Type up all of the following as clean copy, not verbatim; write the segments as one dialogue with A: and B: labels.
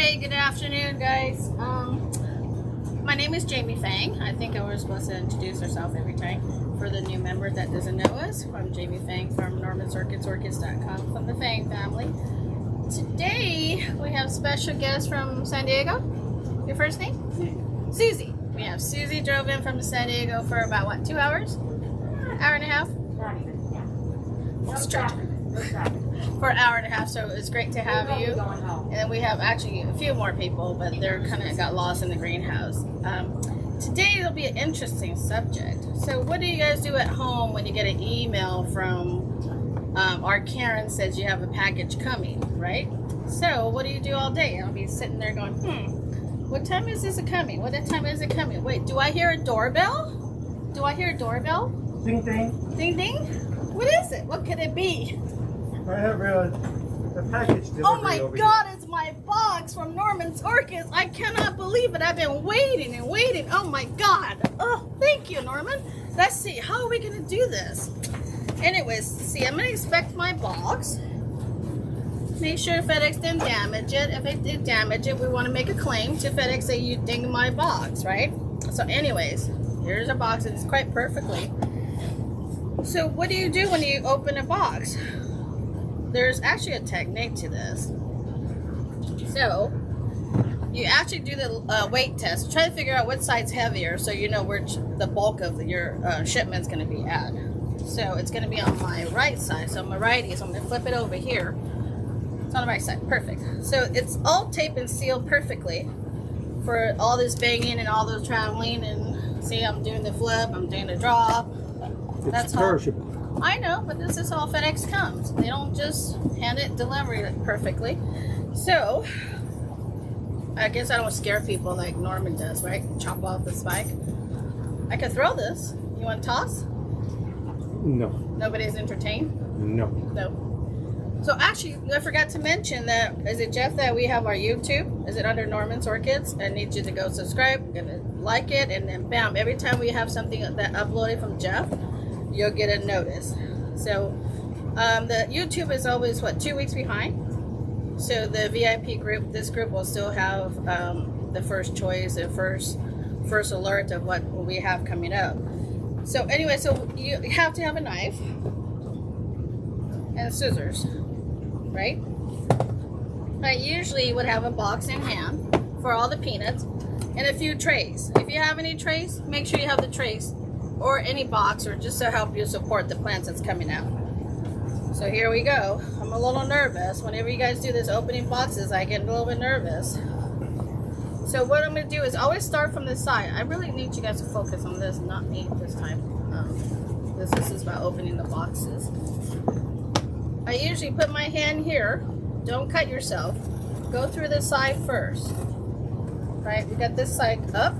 A: Hey, good afternoon, guys. My name is Jamie Fang. I think I was supposed to introduce ourselves every time. For the new member that doesn't know us, I'm Jamie Fang from Norman's Orchids, Orchids.com, from the Fang family. Today, we have special guest from San Diego. Your first name? Susie. We have Susie drove in from San Diego for about, what, 2 hours? Hour and a half? Stretch. For an hour and a half, so it's great to have you. And we have actually a few more people, but they're kind of got lost in the greenhouse. Today it'll be an interesting subject. So what do you guys do at home when you get an email from our Karen says you have a package coming, right? So what do you do all day? I'll be sitting there going, what time is this coming? What time is it coming? Wait, do I hear a doorbell? Do I hear a doorbell?
B: Ding ding.
A: Ding ding? What is it? What could it be?
B: I have a package delivery.
A: Oh my
B: over
A: God,
B: here.
A: it's my box from Norman's Orchids. I cannot believe it. I've been waiting and waiting. Oh my God. Oh, thank you, Norman. Let's see, how are we gonna do this? Anyways, see, I'm gonna inspect my box. Make sure FedEx didn't damage it. If it did damage it, we wanna make a claim to FedEx, say you dinged my box, right? So anyways, here's a box. It's quite perfectly. So what do you do when you open a box? There's actually a technique to this. So you actually do the weight test. Try to figure out what side's heavier so you know where the bulk of your shipment's going to be at. So it's going to be on my right side. So my righty, so I'm going to flip it over here. It's on the right side. Perfect. So it's all taped and sealed perfectly for all this banging and all those traveling. And see, I'm doing the flip, I'm doing the draw.
B: It's perishable.
A: I know, but this is how FedEx comes. They don't just hand it, deliver it perfectly. So, I guess I don't scare people like Norman does, right? Chop off the spike. I could throw this. You want to toss?
B: No.
A: Nobody's entertained?
B: No.
A: No. So actually, I forgot to mention that, is it Jeff, that we have our YouTube? Is it under Norman's Orchids? I need you to go subscribe, gonna like it, and then bam, every time we have something that uploaded from Jeff, you'll get a notice. So the YouTube is always, what, 2 weeks behind? So the VIP group, this group will still have the first choice and first alert of what we have coming up. So anyway, so you have to have a knife and scissors, right? I usually would have a box in hand for all the peanuts and a few trays. If you have any trays, make sure you have the trays or any box, or just to help you support the plants that's coming out. So here we go. I'm a little nervous. Whenever you guys do this opening boxes, I get a little bit nervous. So what I'm going to do is always start from the side. I really need you guys to focus on this, not me this time. This is about opening the boxes. I usually put my hand here. Don't cut yourself. Go through the side first. Right, we got this side up.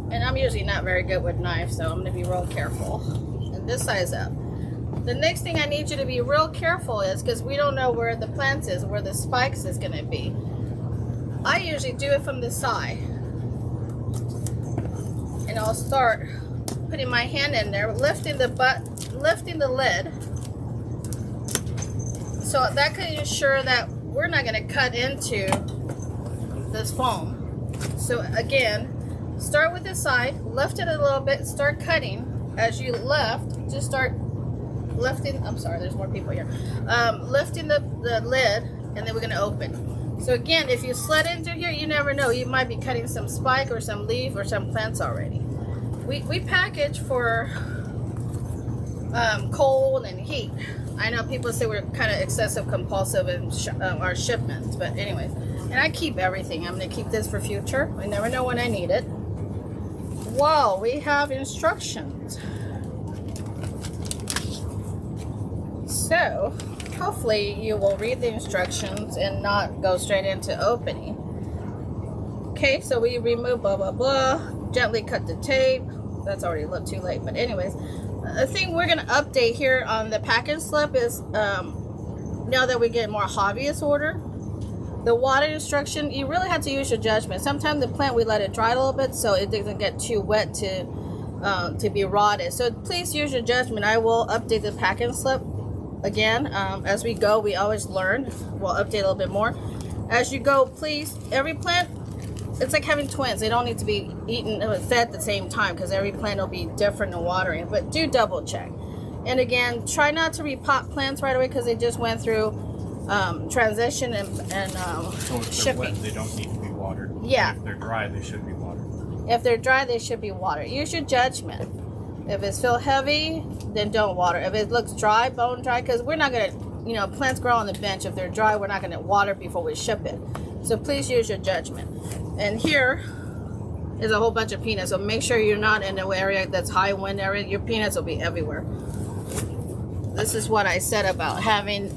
A: And I'm usually not very good with knives, so I'm going to be real careful. And this side's up. The next thing I need you to be real careful is, because we don't know where the plants is, where the spikes is going to be. I usually do it from the side. And I'll start putting my hand in there, lifting the lid. So that can ensure that we're not going to cut into this foam. So again, start with the side, lift it a little bit, start cutting. As you lift, just start lifting, I'm sorry, there's more people here. Lifting the lid, and then we're gonna open. So again, if you slid into here, you never know. You might be cutting some spike or some leaf or some plants already. We package for cold and heat. I know people say we're kind of excessive compulsive in our shipments, but anyways. And I keep everything. I'm gonna keep this for future. I never know when I need it. Wow, we have instructions. So, hopefully you will read the instructions and not go straight into opening. Okay, so we remove blah, blah, blah. Gently cut the tape. That's already a little too late, but anyways. The thing we're going to update here on the package slip is, now that we get more hobbyist order, the water instruction, you really have to use your judgment. Sometimes the plant, we let it dry a little bit so it doesn't get too wet to be rotted. So please use your judgment. I will update the packing slip again, as we go, we always learn. We'll update a little bit more. As you go, please, every plant, it's like having twins. They don't need to be eaten and fed at the same time because every plant will be different in watering. But do double check. And again, try not to repot plants right away because they just went through transition and
C: So if
A: shipping.
C: they're wet, they don't need to be watered.
A: Yeah.
C: And if they're dry, they should be watered.
A: If they're dry, they should be watered. Use your judgment. If it's feel heavy, then don't water. If it looks dry, bone dry, because we're not going to, you know, plants grow on the bench. If they're dry, we're not going to water before we ship it. So please use your judgment. And here is a whole bunch of peanuts. So make sure you're not in an area that's high wind area. Your peanuts will be everywhere. This is what I said about having...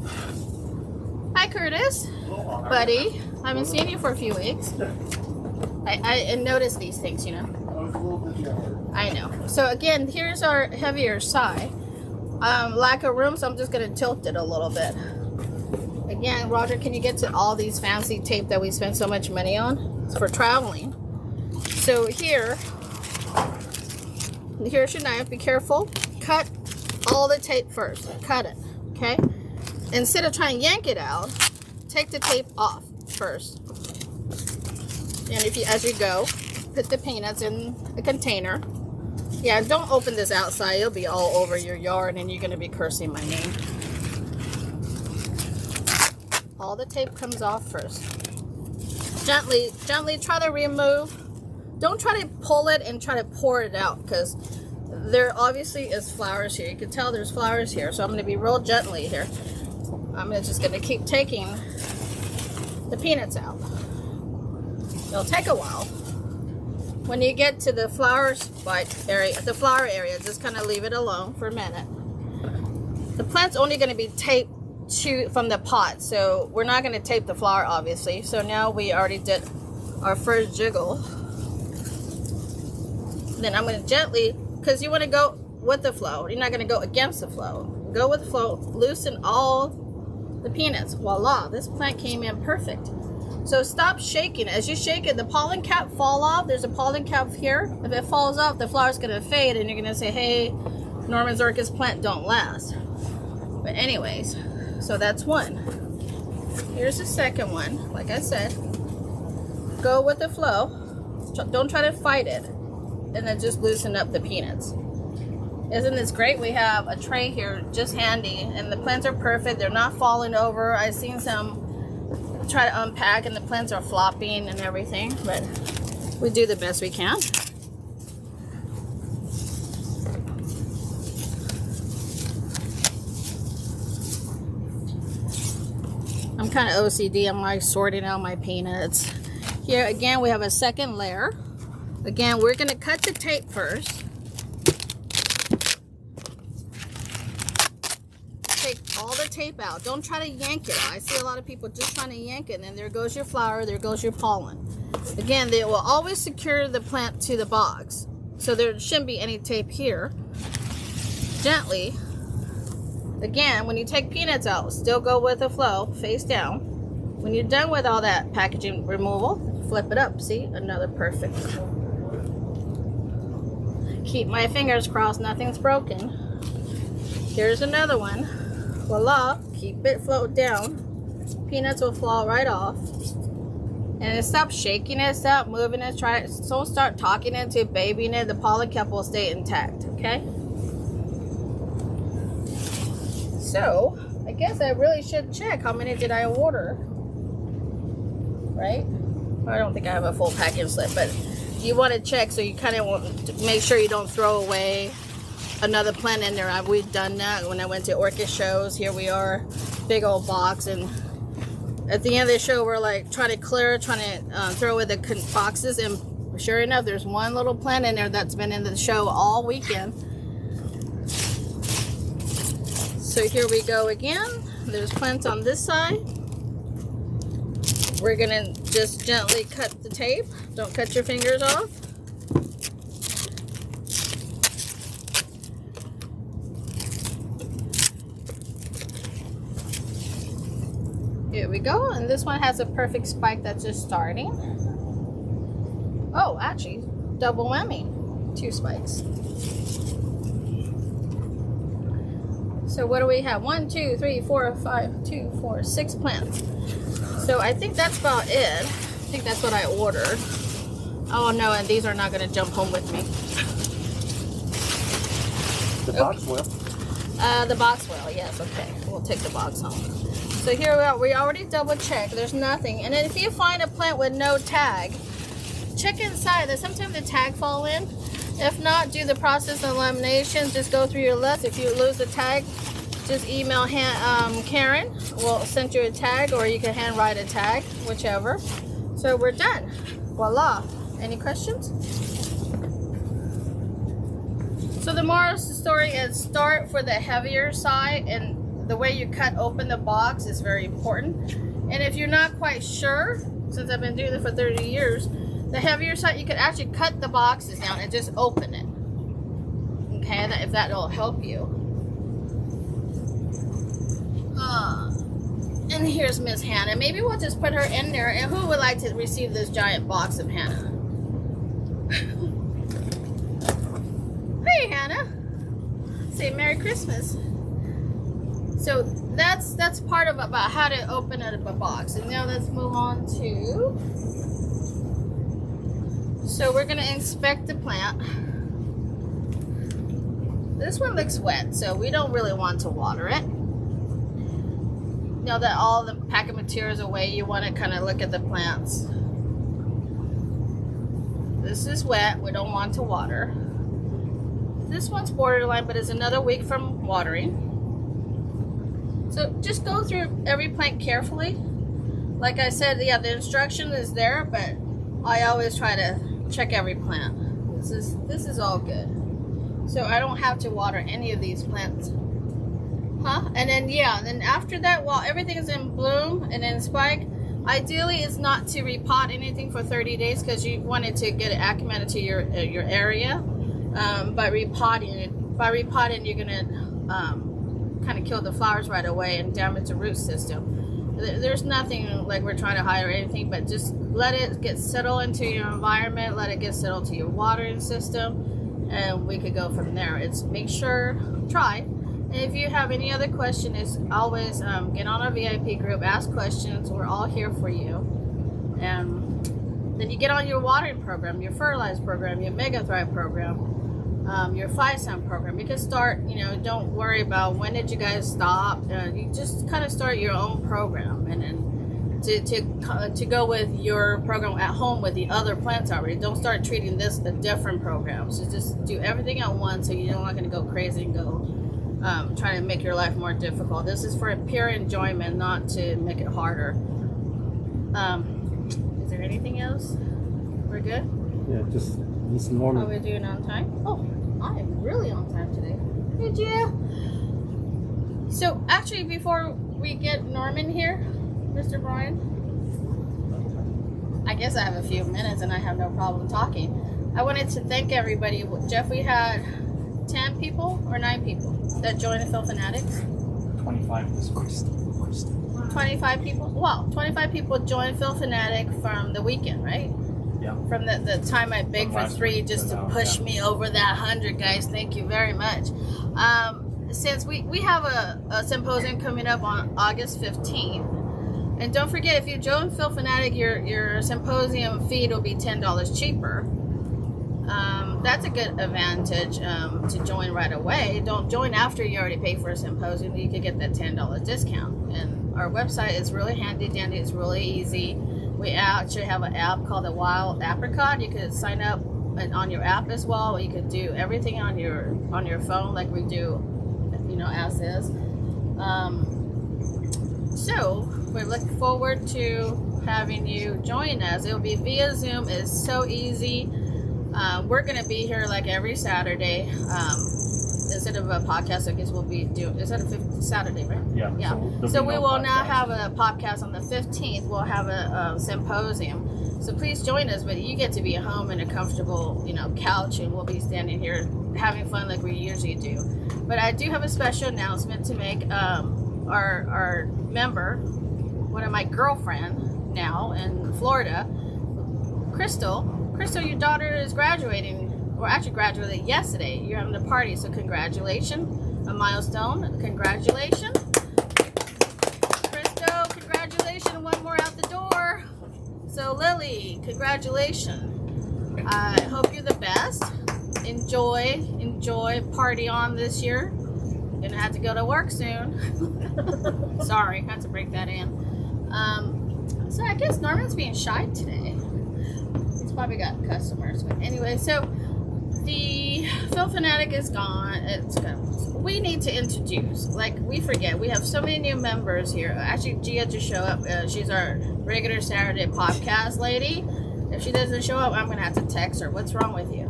A: Hi, Curtis. Buddy. I haven't seen you for a few weeks. I notice these things, you know. I know. So again, here's our heavier side. Lack of room, so I'm just going to tilt it a little bit. Again, Roger, can you get to all these fancy tape that we spend so much money on? It's for traveling. So here's your knife. Be careful. Cut all the tape first. Cut it, okay? Instead of trying to yank it out, take the tape off first. And if you, as you go, put the peanuts in a container. Yeah, don't open this outside. It'll be all over your yard and you're going to be cursing my name. All the tape comes off first. Gently try to remove. Don't try to pull it and try to pour it out because there obviously is flowers here. You can tell there's flowers here. So I'm going to be real gently here. I'm just going to keep taking the peanuts out. It'll take a while. When you get to the flower area, just kind of leave it alone for a minute. The plant's only going to be taped from the pot, so we're not going to tape the flower, obviously. So now we already did our first jiggle. Then I'm going to gently, because you want to go with the flow. You're not going to go against the flow. Go with the flow. Loosen all the peanuts. Voila, this plant came in perfect. So stop shaking. As you shake it, the pollen cap fall off. There's a pollen cap here. If it falls off, the flower's going to fade and you're going to say, hey, Norman's orchis plant don't last. But anyways, so that's one. Here's the second one. Like I said, go with the flow. Don't try to fight it. And then just loosen up the peanuts. Isn't this great? We have a tray here just handy and the plants are perfect. They're not falling over. I've seen some try to unpack and the plants are flopping and everything, but we do the best we can. I'm kind of OCD. I'm like sorting out my peanuts. Here again, we have a second layer. Again, we're going to cut the tape first. Take all the tape out. Don't try to yank it out. I see a lot of people just trying to yank it, and then there goes your flower, there goes your pollen. Again, they will always secure the plant to the box, so there shouldn't be any tape here. Gently. Again, when you take peanuts out, still go with the flow, face down. When you're done with all that packaging removal, flip it up. See? Another perfect. Keep my fingers crossed, nothing's broken. Here's another one. Voila, keep it float down. Peanuts will fall right off. And stop shaking it, stop moving it, don't start talking into babying it. The pollen cap will stay intact, okay? So, I guess I really should check how many did I order, right? I don't think I have a full packing slip, but you want to check so you kind of want to make sure you don't throw away another plant in there. We've done that when I went to orchid shows. Here we are, big old box, and at the end of the show we're like trying to throw away the boxes, and sure enough there's one little plant in there that's been in the show all weekend. So here we go again. There's plants on this side. We're gonna just gently cut the tape. Don't cut your fingers off. Here we go, and this one has a perfect spike that's just starting. Oh, actually, double whammy, 2 spikes. So what do we have? 1, 2, 3, 4, 5, 2, 4, 6 plants. So I think that's about it. I think that's what I ordered. Oh no, and these are not going to jump home with me.
B: The box will.
A: The box will, yes, okay. We'll take the box home. So here we are. We already double checked. There's nothing. And then if you find a plant with no tag, check inside. There's sometimes the tag fall in. If not, do the process of elimination. Just go through your list. If you lose the tag, just email Karen. We'll send you a tag, or you can handwrite a tag, whichever. So we're done. Voila. Any questions? So the moral of the story is start for the heavier side, and the way you cut open the box is very important. And if you're not quite sure, since I've been doing it for 30 years, the heavier side, you could actually cut the boxes down and just open it. Okay, if that'll help you. And here's Miss Hannah. Maybe we'll just put her in there. And who would like to receive this giant box of Hannah? Hey, Hannah. Say Merry Christmas. So that's part of about how to open up a box. And now let's move on to. So we're gonna inspect the plant. This one looks wet, so we don't really want to water it. Now that all the packet material is away, you want to kind of look at the plants. This is wet. We don't want to water. This one's borderline, but it's another week from watering. So just go through every plant carefully. Like I said, yeah, the instruction is there, but I always try to check every plant. This is all good. So I don't have to water any of these plants. And then then after that, while everything is in bloom and in spike, ideally it's not to repot anything for 30 days because you want it to get acclimated to your area. By repotting, you're gonna kind of kill the flowers right away and damage the root system. There's nothing like we're trying to hide or anything, but just let it get settled into your environment, let it get settled to your watering system, and we could go from there. It's make sure, try. And if you have any other question, it's always get on our VIP group, ask questions. We're all here for you. And then you get on your watering program, your fertilizer program, your Mega Thrive program, your 5-Sun program. You can start, don't worry about when did you guys stop. You just kind of start your own program, and then to go with your program at home with the other plants already. Don't start treating this a different program. So just do everything at once, so you're not going to go crazy and go trying to make your life more difficult. This is for pure enjoyment, not to make it harder. Is there anything else? We're good?
B: Yeah, just Miss Norman.
A: Are we doing on time? Oh, I am really on time today. Did you? So actually, before we get Norman here, Mr. Brian, I guess I have a few minutes and I have no problem talking. I wanted to thank everybody. Jeff, we had 10 people or 9 people that joined the Phil Fanatics.
C: 25 this week.
A: 25 people? Wow, 25 people joined Phil Fanatic from the weekend, right?
C: Yeah.
A: From the time I begged for 3 just to push me over that 100, guys. Thank you very much. Since we have a symposium coming up on August 15th. And don't forget, if you join Phil Fanatic, your symposium fee will be $10 cheaper. That's a good advantage to join right away. Don't join after you already pay for a symposium. You could get that $10 discount. And our website is really handy dandy. It's really easy. We actually have an app called the Wild Apricot. You could sign up on your app as well. You could do everything on your phone like we do, as is. So we look forward to having you join us. It'll be via Zoom. It's so easy. We're going to be here like every Saturday. Instead of a podcast, I guess we'll be doing, is that a Saturday, right?
C: Yeah.
A: Yeah. So we will now have a podcast on the 15th. We'll have a symposium. So please join us, but you get to be at home in a comfortable, couch, and we'll be standing here having fun like we usually do. But I do have a special announcement to make. Our member, one of my girlfriend now in Florida, Crystal, your daughter is graduating, or actually graduated yesterday. You're having a party, so congratulations. a milestone. Congratulations. Christo, congratulations. One more out the door. So Lily, congratulations. I hope you're the best. Enjoy, party on this year. Gonna have to go to work soon. Sorry, had to break that in. So I guess Norman's being shy today. He's probably got customers. But anyway, so the Phil Fanatic is gone. It's gone. We need to introduce. Like, we forget. We have so many new members here. Actually, Gia just showed up. She's our regular Saturday podcast lady. If she doesn't show up, I'm going to have to text her. What's wrong with you?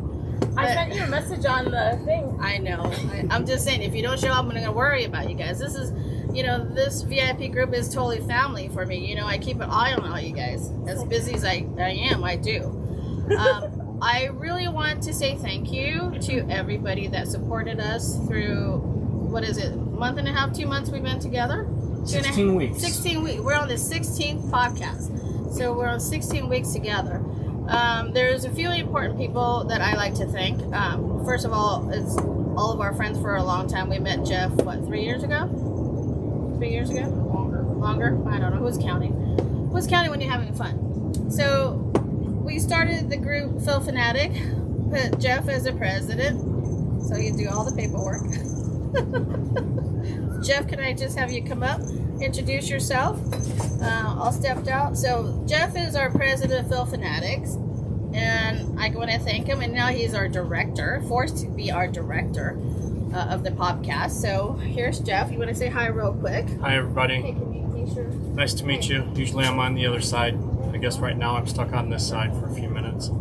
D: I sent you a message on the thing.
A: I know. I'm just saying, if you don't show up, I'm going to worry about you guys. This is, this VIP group is totally family for me. I keep an eye on all you guys. As busy as I am, I do. I really want to say thank you to everybody that supported us through, what is it, month and a half, 2 months we've been together?
B: 16 weeks.
A: 16 weeks. We're on the 16th podcast. So we're on 16 weeks together. There's a few important people that I like to thank. First of all, it's all of our friends for a long time. We met Jeff, 3 years ago? 3 years ago? Longer? I don't know. Who's counting? Who's counting when you're having fun? So we started the group Phil Fanatic, put Jeff as the president, so you do all the paperwork. Jeff, can I just have you come up, introduce yourself? I'll step out. So Jeff is our president of Phil Fanatics, and I want to thank him. And now he's our director, forced to be our director of the podcast. So here's Jeff. You want to say hi real quick?
E: Hi, everybody.
A: Hey, can you sure?
E: Nice to meet you. Usually I'm on the other side. I guess right now I'm stuck on this side for a few minutes.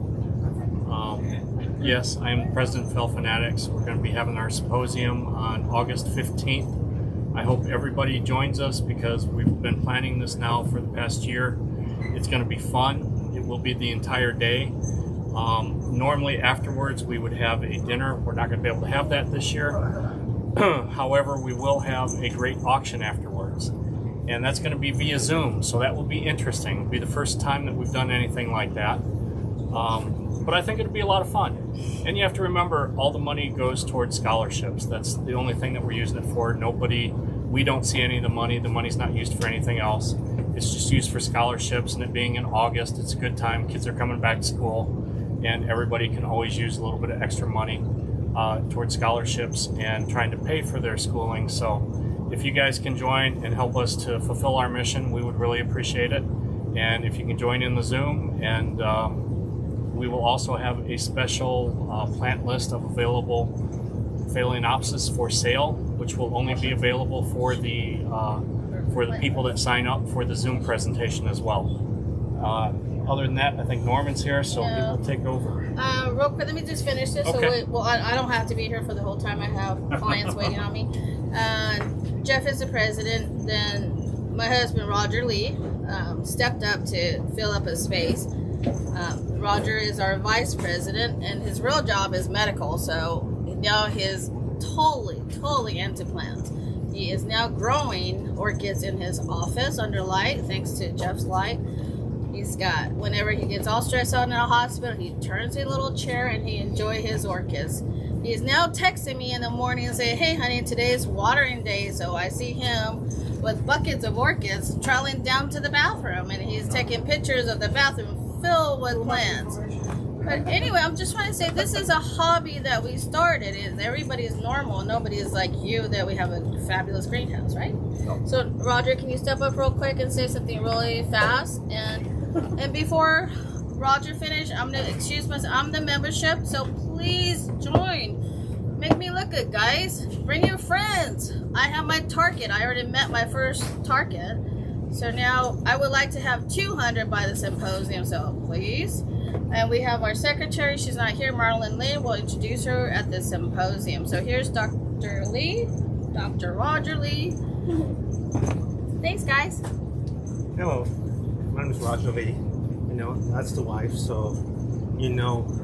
E: Yes, I am the president of Phil Fanatics. We're going to be having our symposium on August 15th. I hope everybody joins us because we've been planning this now for the past year. It's going to be fun. It will be the entire day. Normally afterwards we would have a dinner. We're not going to be able to have that this year. However, we will have a great auction afterwards. And that's going to be via Zoom, so that will be interesting. It'll be the first time that we've done anything like that. But I think it'll be a lot of fun. And you have to remember, all the money goes towards scholarships. That's the only thing that we're using it for. We don't see any of the money. The money's not used for anything else. It's just used for scholarships, and it being in August, it's a good time. Kids are coming back to school, and everybody can always use a little bit of extra money towards scholarships and trying to pay for their schooling. So if you guys can join and help us to fulfill our mission, we would really appreciate it. And if you can join in the Zoom, and we will also have a special plant list of available Phalaenopsis for sale, which will only be available for the people that sign up for the Zoom presentation as well. Other than that, I think Norman's here, so he will take over.
A: Real quick, let me just finish this.
E: Okay.
A: So I don't have to be here for the whole time. I have clients waiting on me. Jeff is the president. Then my husband, Roger Lee, stepped up to fill up a space. Roger is our vice president, and his real job is medical, so now he's totally into plants. He is now growing orchids in his office under light, thanks to Jeff's light. He's got, whenever he gets all stressed out in a hospital, he turns in a little chair and he enjoys his orchids. He's now texting me in the morning and saying, hey honey, today's watering day, so I see him with buckets of orchids traveling down to the bathroom, and he's taking pictures of the bathroom filled with plants. But anyway, I'm just trying to say this is a hobby that we started. Everybody is normal. Nobody is like you that we have a fabulous greenhouse, right? No. So Roger, can you step up real quick and say something really fast? And before Roger finish, I'm gonna excuse myself. I'm the membership, so please join. Make me look good, guys. Bring your friends. I have my target. I already met my first target. So now I would like to have 200 by the symposium, so please. And we have our secretary. She's not here, Marlon Lee. We'll introduce her at the symposium. So here's Dr. Lee, Dr. Roger Lee. Thanks, guys.
B: Hello, my name is Roger Lee. That's the wife, so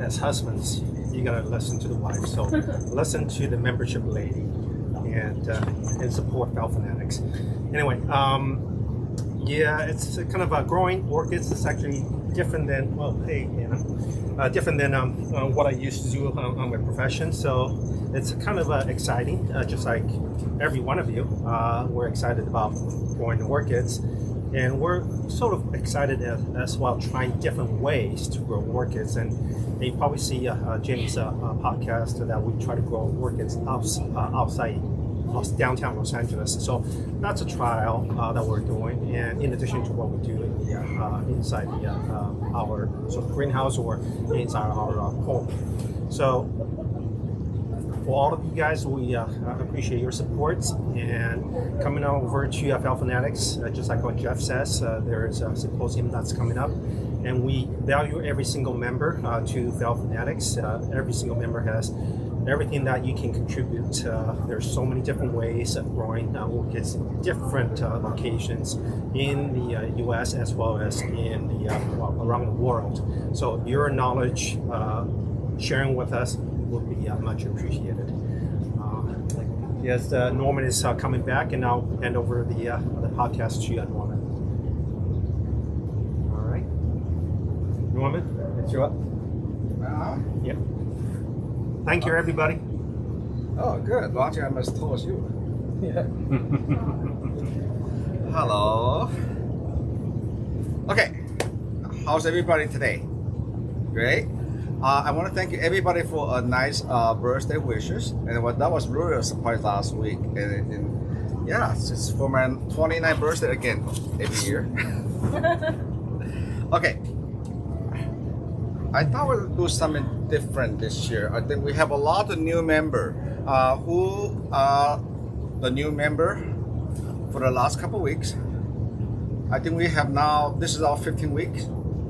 B: as husbands, you gotta listen to the wife. So listen to the membership lady and support Phil Fanatics. Anyway, Yeah, it's kind of growing orchids. It's actually different than different than what I used to do on my profession. So it's kind of exciting, just like every one of you. We're excited about growing orchids, and we're sort of excited as well, trying different ways to grow orchids. And you probably see Jim's podcast that we try to grow orchids outside downtown Los Angeles. So that's a trial that we're doing, and in addition to what we do inside our sort of greenhouse or inside our home. So for all of you guys, we appreciate your support, and coming over to Fel Fanatics, just like what Jeff says, there is a symposium that's coming up, and we value every single member to Fel Fanatics. Every single member has everything that you can contribute. There's so many different ways of growing orchids in different locations in the U.S. as well as in the around the world. So your knowledge, sharing with us, would be much appreciated. Yes, Norman is coming back, and I'll hand over the podcast to Norman. All right, Norman, it's you up. Yep. Thank you, everybody.
F: Oh, good. Watching, I must told you.
B: Yeah.
F: Hello. Okay. How's everybody today? Great. I want to thank you everybody for a nice birthday wishes, and that was really a surprise last week. And yeah, it's for my 29th birthday again every year. Okay. I thought we'd do something different this year. I think we have a lot of new members. Who are the new member for the last couple of weeks? I think we have now, this is our 15 weeks.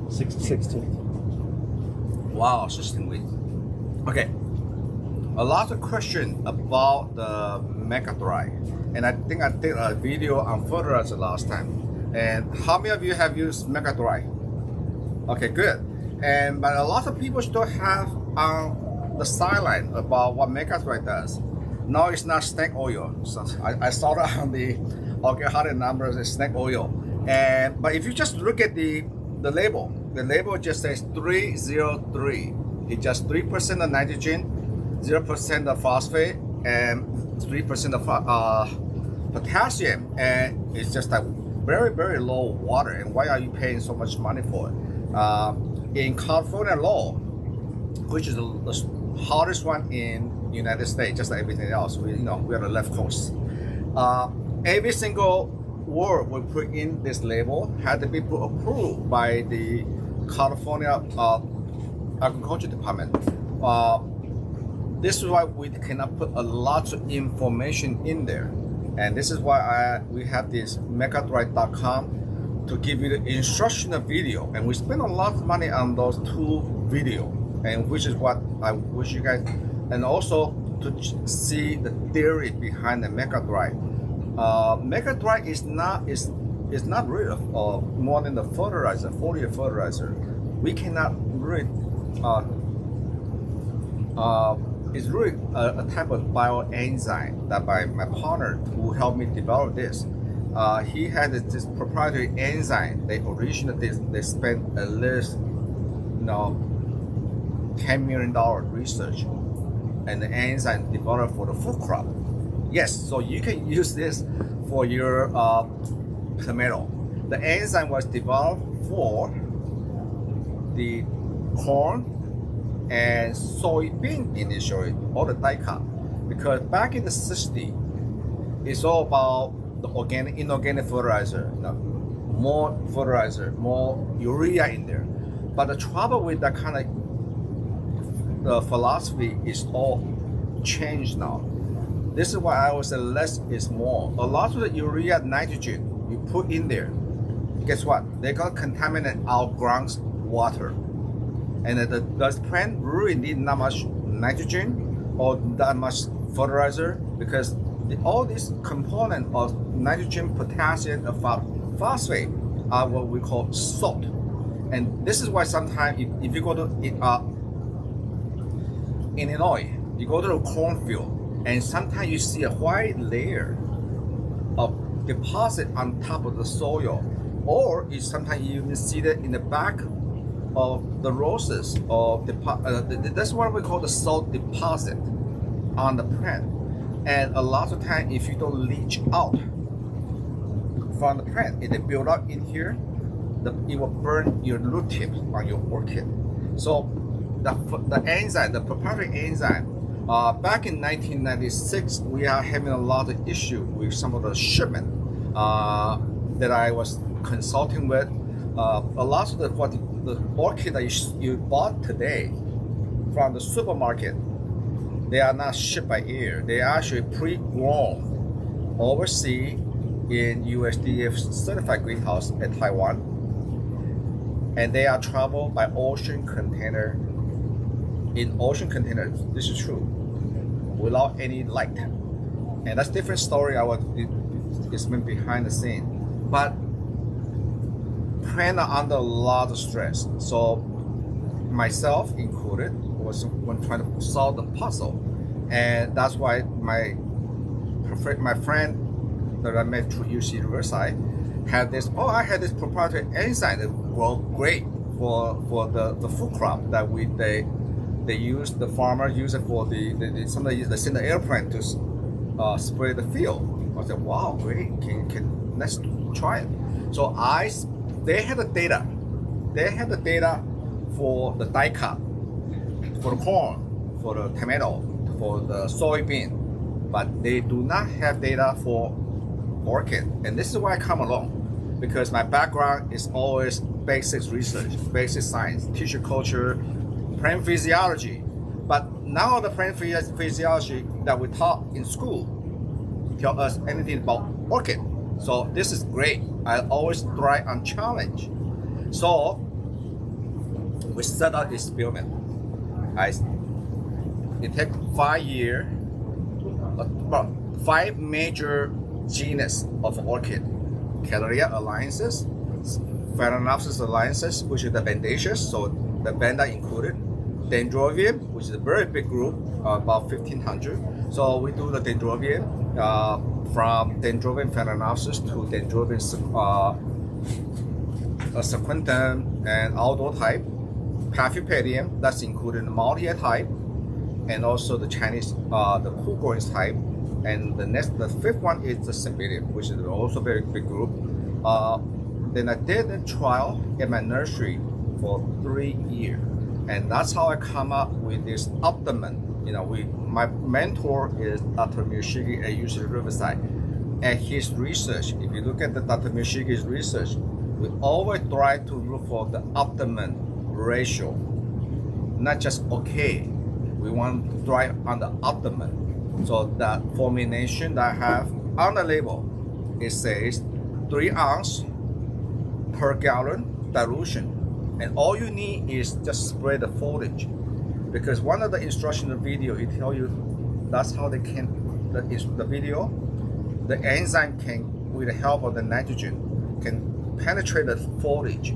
B: 16.
F: Wow, 16 weeks. Okay. A lot of questions about the Mega Dry. And I think I did a video on fertilizer last time. And how many of you have used Mega Dry? Okay, good. But a lot of people still have on the sideline about what Mega Dry does. No, it's not snake oil. So I saw that on the organic numbers, it's snake oil. But if you just look at the label, the label just says 303. It's just 3% of nitrogen, 0% of phosphate, and 3% of potassium. And it's just like very, very low water. And why are you paying so much money for it? In California law, which is the hardest one in the United States, just like everything else, we are the left coast. Every single word we put in this label had to be approved by the California Agriculture Department. This is why we cannot put a lot of information in there, and this is why we have this megadry.com to give you the instructional video, and we spend a lot of money on those 2 videos, and which is what I wish you guys, and also to see the theory behind the Mega Dry. Mega Dry is not really more than the fertilizer, foliar fertilizer. We cannot really. It's really a type of bioenzyme that by my partner who helped me develop this. He had this proprietary enzyme. They originally they spent at least $10 million research, and the enzyme developed for the food crop. Yes, so you can use this for your tomato. The enzyme was developed for the corn and soybean initially, or the daikon, because back in the 60s, it's all about the organic, inorganic fertilizer, more fertilizer, more urea in there. But the trouble with that kind of philosophy is all changed now. This is why I always say less is more. A lot of the urea, nitrogen you put in there, guess what? They're gonna contaminate our ground's water. And the plant really need not much nitrogen or that much fertilizer, because all these components of nitrogen, potassium, and phosphate are what we call salt. And this is why sometimes if you go to Illinois, you go to a cornfield, and sometimes you see a white layer of deposit on top of the soil. or you sometimes you even see that in the back of the roses, or that's what we call the salt deposit on the plant. And a lot of time, if you don't leach out from the plant, if they build up in here, it will burn your root tip on your orchid. So the enzyme, the proprietary enzyme, back in 1996, we are having a lot of issue with some of the shipment that I was consulting with. A lot of the orchid that you bought today from the supermarket, they are not shipped by air. They are actually pre-grown overseas in USDA certified greenhouse at Taiwan, and they are traveled by ocean container. In ocean containers, this is true, without any light, and that's a different story. It's been behind the scene, but plants are under a lot of stress. So myself included was when trying to solve the puzzle, and that's why my friend that I met through UC Riverside had this. Oh, I had this proprietary enzyme that worked great for the food crop that they use. The farmer use it for somebody they send the airplane to spray the field. I said, wow, great! Can let's try it. So they had the data. They had the data for the dicot, for the corn, for the tomato, for the soybean, but they do not have data for orchid. And this is why I come along, because my background is always basic research, basic science, tissue culture, plant physiology. But now the plant physiology that we taught in school tell us anything about orchid. So this is great. I always thrive on challenge. So we set out this experiment. It took 5 years, about 5 major genus of orchid: Cattleya alliances, Phalaenopsis alliances, which is the bandaceous, so the Vanda included, Dendrobium, which is a very big group, about 1,500. So we do the Dendrobium, from Dendrobium Phalaenopsis to Dendrobium sequentum and outdoor type, Paphiopedium, that's included the multi type, and also the Chinese, the cool growing type. And the fifth one is the Cymbidium, which is also a very big group. Then I did a trial in my nursery for 3 years, and that's how I come up with this Optimum. My mentor is Dr. Miyashige at UC Riverside. And his research, if you look at Dr. Miyashige's research, we always try to look for the optimum ratio, not just okay. We want to thrive on the optimum. So that formulation that I have on the label, it says 3 ounce per gallon dilution, and all you need is just spray the foliage. Because one of the instructional video, it tell you that's how they can, the video, the enzyme can, with the help of the nitrogen, can penetrate the foliage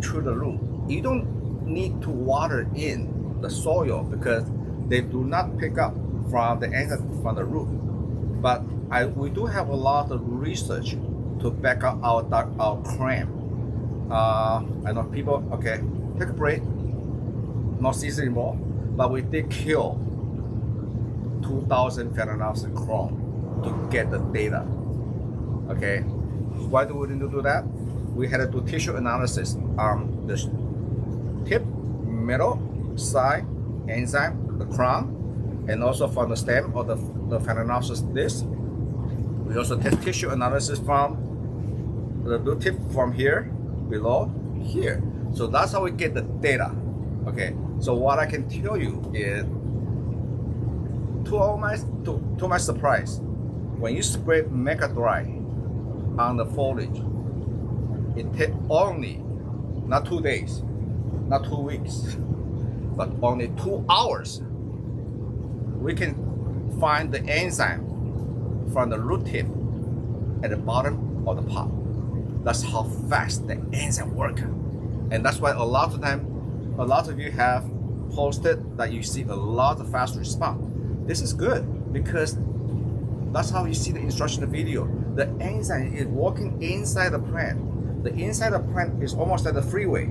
F: through the root. You don't need to water in the soil because they do not pick up from the enzyme from the root. But we do have a lot of research to back up our claim. I know people, okay, take a break, not season anymore, but we did kill 2,000 Phalaenopsis clone to get the data. Okay, why do we need to do that? We had to do tissue analysis on the tip, middle, side, enzyme, the crown, and also from the stem of the Phalaenopsis disc. We also test tissue analysis from the root tip from here, below, here. So that's how we get the data. Okay, so what I can tell you is, to my surprise, when you spray Mega Dry on the foliage, it takes only, not 2 days, not 2 weeks, but only 2 hours. We can find the enzyme from the root tip at the bottom of the pot. That's how fast the enzyme works. And that's why a lot of you have posted that you see a lot of fast response. This is good because that's how you see the instructional video. the enzyme is working inside the plant. The inside the plant is almost like the freeway,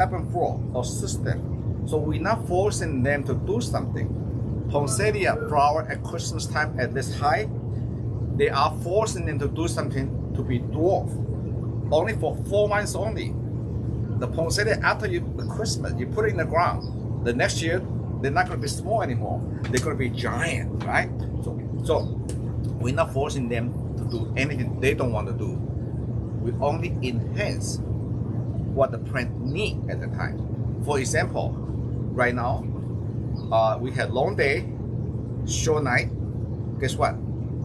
F: ebb and flow or system. So we're not forcing them to do something. Poinsettia flower at Christmas time at this height, they are forcing them to do something to be dwarf. Only for 4 months only. The poinsettia after the Christmas, you put it in the ground. The next year, they're not going to be small anymore. They're going to be giant, right? So we're not forcing them to do anything they don't want to do. We only enhance what the plant need at the time. For example, right now, we had long day, short night. Guess what?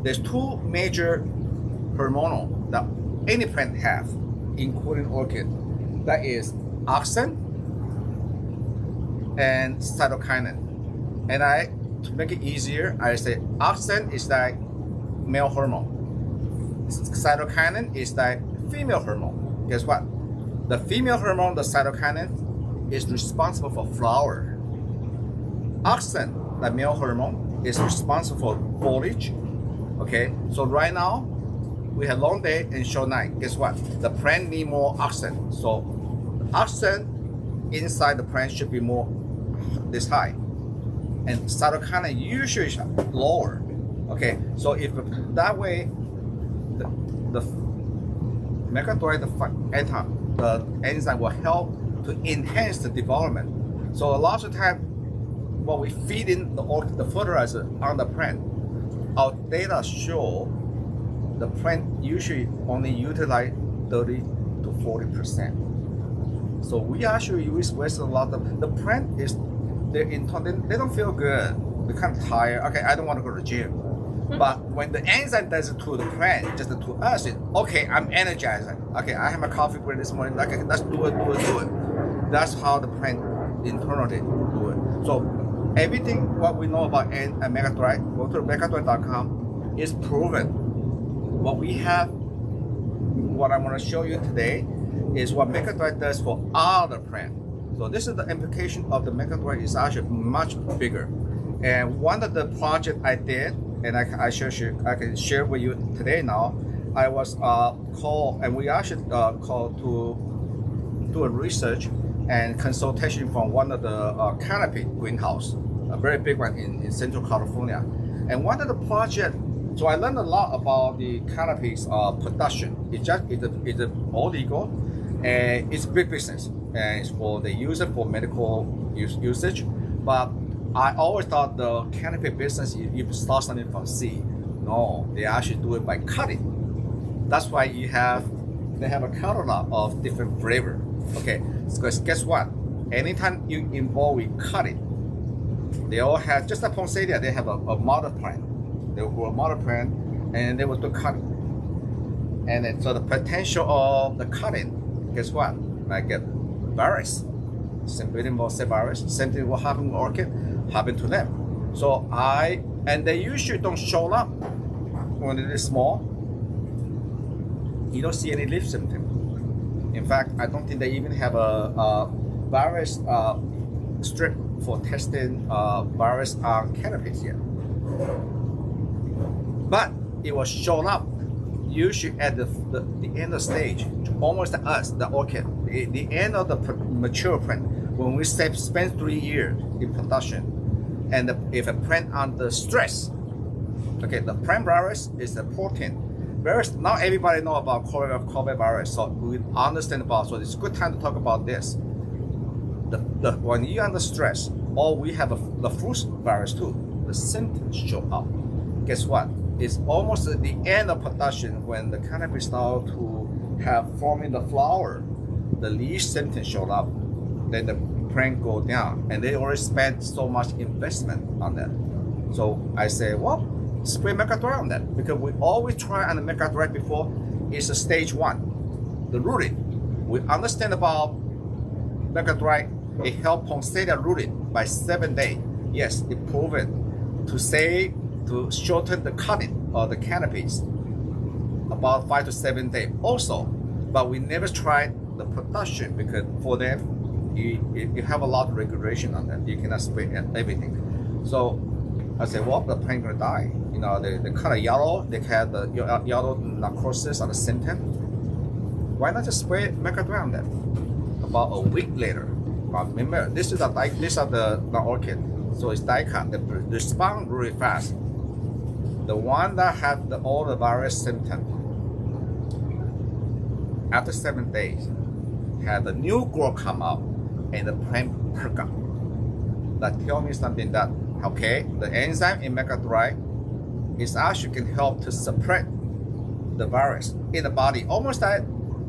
F: There's 2 major hormonal that any plant have, including orchid. That is auxin and cytokinin. And to make it easier, I say auxin is like male hormone. Cytokinin is like female hormone. Guess what? The female hormone, the cytokinin, is responsible for flower. Auxin, the male hormone, is responsible for foliage. Okay, so right now we have long day and short night. Guess what? The plant need more auxin. So auxin inside the plant should be more this high, and cytokinin usually is lower. Okay, so if that way, the mecadroid, the enzyme will help to enhance the development. So a lot of time, when we feed in the fertilizer on the plant, our data show the plant usually only utilize 30 to 40%. So we actually waste a lot of the plant is they don't feel good. They kind of tired. Okay, I don't want to go to the gym. But when the enzyme does it to the plant, just to us, okay, I'm energized. Okay, I have my coffee break this morning. Okay, let's do it. That's how the plant internally do it. So everything what we know about Megadrive, go to megadrive.com, is proven. What we have, what I want to show you today, is what Megadrive does for other plants. So this is the implication of the Megadrive is actually much bigger. And one of the projects I did, and I can share with you today now, I was called, and we actually called to do a research and consultation from one of the canopy greenhouse, a very big one in Central California. And one of the project, so I learned a lot about the canopies production. It's all legal, and it's big business, and it's for the user for medical usage. But I always thought the canopy business, you start something from seed. No, they actually do it by cutting. That's why they have a catalog of different flavor. Okay, because guess what? Anytime you involve with cutting, they all have, just like poinsettia, they have a mother plant. They will grow a mother plant and they will do cutting. And then, so the potential of the cutting, guess what? I get virus. Symbiotic mosaic virus. Same thing will happen with orchid, happen to them. So and they usually don't show up when it is small. You don't see any leaf symptom. In fact, I don't think they even have a virus strip for testing virus on canopies yet. But it will show up usually at the end of stage, almost like us, the orchid, the end of the mature plant, when we spend 3 years in production. And if a plant under stress, okay, the plant virus is the protein. Virus, now everybody know about COVID virus, so we understand about, so it's a good time to talk about this. When you're under stress, or we have the flu virus too, the symptoms show up. Guess what? It's almost at the end of production when the canopy start to have forming the flower, the leaf symptoms show up, then the plant go down, and they already spent so much investment on that. So I say, well, spray Mecadrive on that, because we always try on the Mecadrive before is a stage 1, the rooting. We understand about Mecadrive, it helps poinsettia rooting by 7 days. Yes, it proven to shorten the cutting of the canopies about 5 to 7 days also, but we never tried the production because for them you have a lot of regulation on that. You cannot spray everything. So I said, well, the plant gonna die. know, the color yellow, they have the yellow necrosis or the symptom. Why not just spray Mecadry on them? About a week later, remember, this is the orchid, so it's dicot. They respond really fast. The one that had all the virus symptoms, after 7 days, had the new growth come out and the plant perk up. That tell me something that, okay, the enzyme in Mecadry is actually can help to suppress the virus in the body, almost like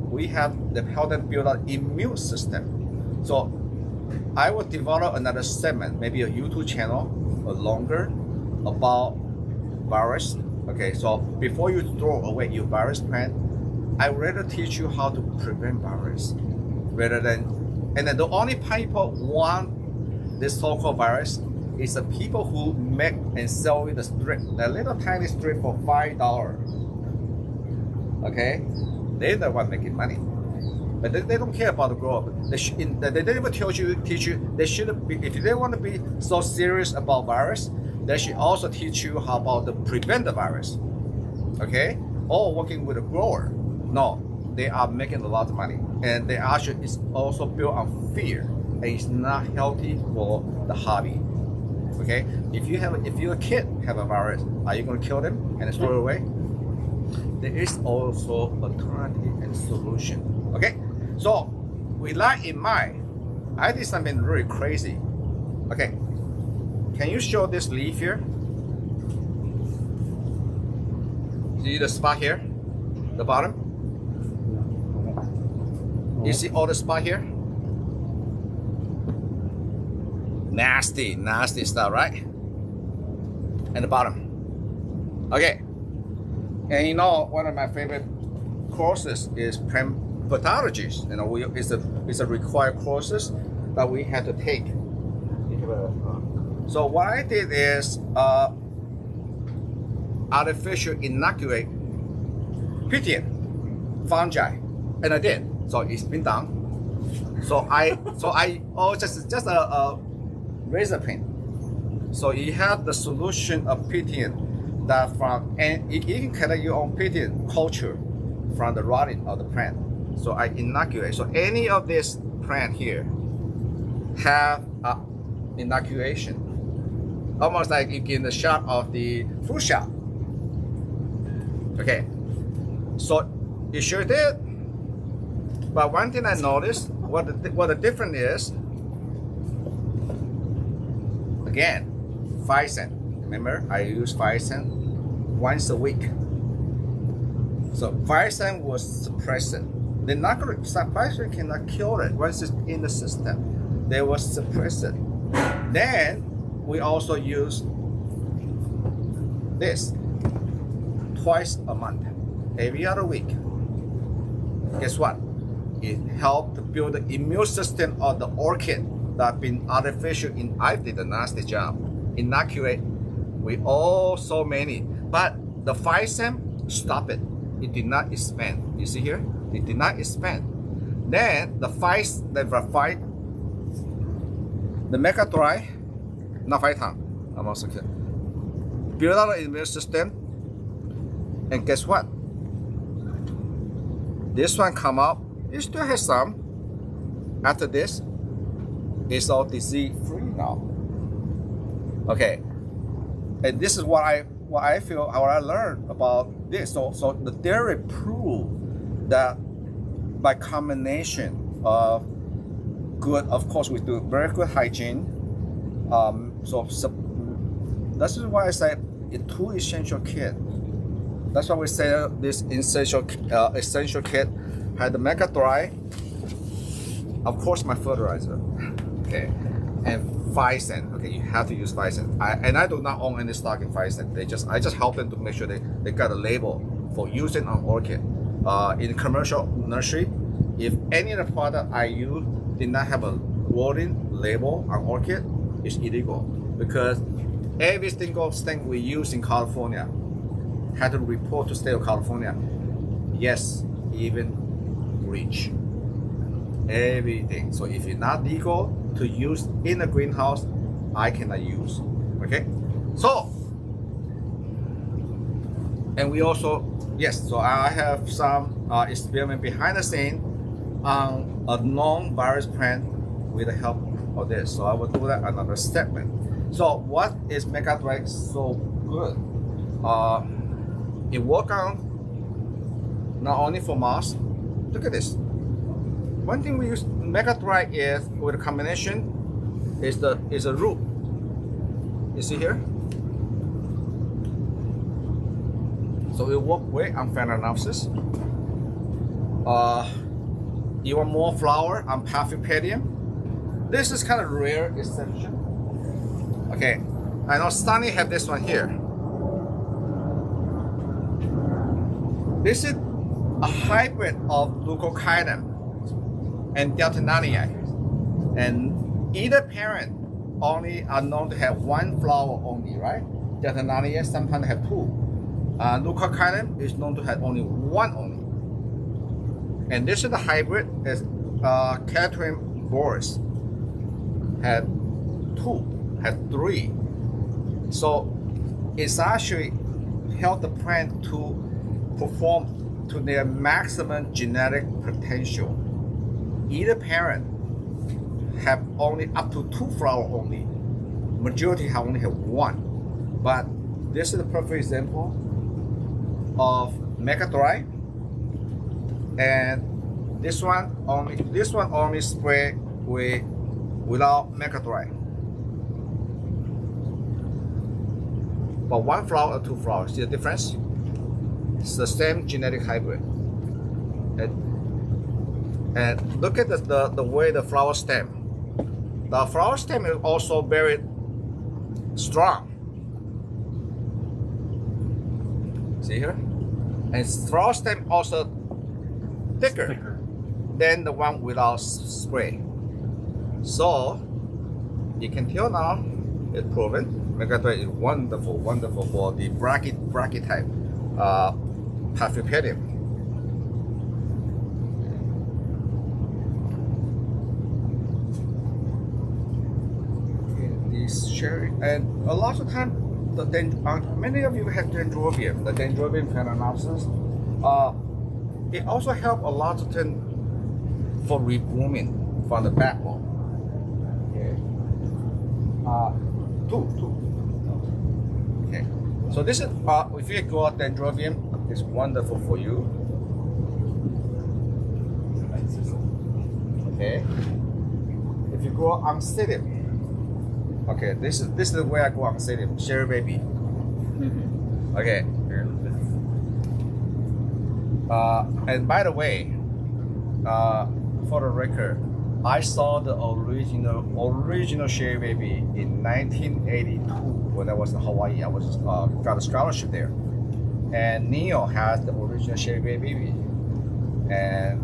F: we have the help them build an immune system. So I will develop another segment, maybe a YouTube channel or longer, about virus. Okay, so before you throw away your virus plant, I would rather teach you how to prevent virus rather than, and then the only people want this so-called virus is the people who make and sell you the strip, that little tiny strip for $5. Okay, they're the one making money, but they don't care about the growth. They never teach you. They shouldn't be. If they want to be so serious about virus, they should also teach you how about to prevent the virus. Okay, or working with a grower. No, they are making a lot of money, and they actually is also built on fear, and it's not healthy for the hobby. Okay, if your kid have a virus, are you going to kill them and throw it away? There is also alternative and solution. Okay, so with that in mind, I did something really crazy. Okay, can you show this leaf here? See the spot here, the bottom? You see all the spot here? Nasty stuff, right? And the bottom. Okay. And you know, one of my favorite courses is plant pathologies. You know, it's a required courses that we had to take. So what I did is artificial inoculate Pythian fungi, and I did. So it's been done. So I just a razor pin. So you have the solution of Pythian that from, and you can collect your own Pythian culture from the rotting of the plant. So I inoculate. So any of this plant here have a inoculation, almost like you get the shot of the fruit shot. Okay, so it sure did. But one thing I noticed, what the difference is, again, 5 cents. Remember, I use 5 cents once a week. So 5 cents was suppressant. They're not going to, 5 cents cannot kill it once it's in the system. They will suppress it. Then we also use this twice a month, every other week. Guess what? It helped to build the immune system of the orchid that been artificial. I did a nasty job. Inoculate with all so many, but the 5 cents stop it. It did not expand. You see here? It did not expand. Then the Mecadry, not 5 times. I'm also kidding. Build out the immune system, and guess what? This one come out. It still has some. After this, it's all disease free now. Okay, and this is what I feel, what I learned about this. So the theory proved that by combination of good, of course, we do very good hygiene. So this is why I say it's 2 essential kit. That's why we say this essential kit had the Mecadry, of course, my fertilizer, okay, and 5 cents. Okay, you have to use 5 cents. I do not own any stock in 5 cents. I just help them to make sure they got a label for using on orchid. In commercial nursery, if any of the product I use did not have a warning label on orchid, it's illegal, because every single thing we use in California had to report to state of California. Yes, even reach everything. So if it's not legal to use in a greenhouse, I cannot use. Okay, so And we also, yes, so I have some experiment behind the scene on a non-virus plant with the help of this. So I will do that another segment. So what is Mega Dry so good? It works on not only for moss. Look at this. One thing we use Mega Dry is with a combination is a root. You see here? So it works great on Phalaenopsis. You want more flower on Paphiopedium? This is kind of rare exception. Okay, I know Sunny have this one here. This is a hybrid of Leucocainum and Deltananii. And either parent only are known to have one flower only, right? Deltananii sometimes have two. Leucocainum is known to have only one only. And this is the hybrid, is Catherine Boris. Had two, had three. So it's actually helped the plant to perform to their maximum genetic potential. Either parent have only up to two flower only. Majority have only have one. But this is a perfect example of Mega Dry. And this one only spray without Mega Dry. But one flower or two flowers, see the difference? It's the same genetic hybrid. And look at the way the flower stem. The flower stem is also very strong. See here? And flower stem also thicker than the one without spray. So you can tell now it's proven. Mega Dry is wonderful for the brachy type Paphiopedium. These cherry, and a lot of time, many of you have dendrobium, the dendrobium Phalaenopsis. It also helps a lot of time for reblooming from the backbone. Okay. Two. Okay. So this is if you grow dendrobium, it's wonderful for you. Okay. If you grow Oncidium, okay, this is where I grow Oncidium, cherry baby. Okay. And by the way, for the record, I saw the original cherry baby in 1982 when I was in Hawaii. I was got a scholarship there, and Neil has the original cherry baby, and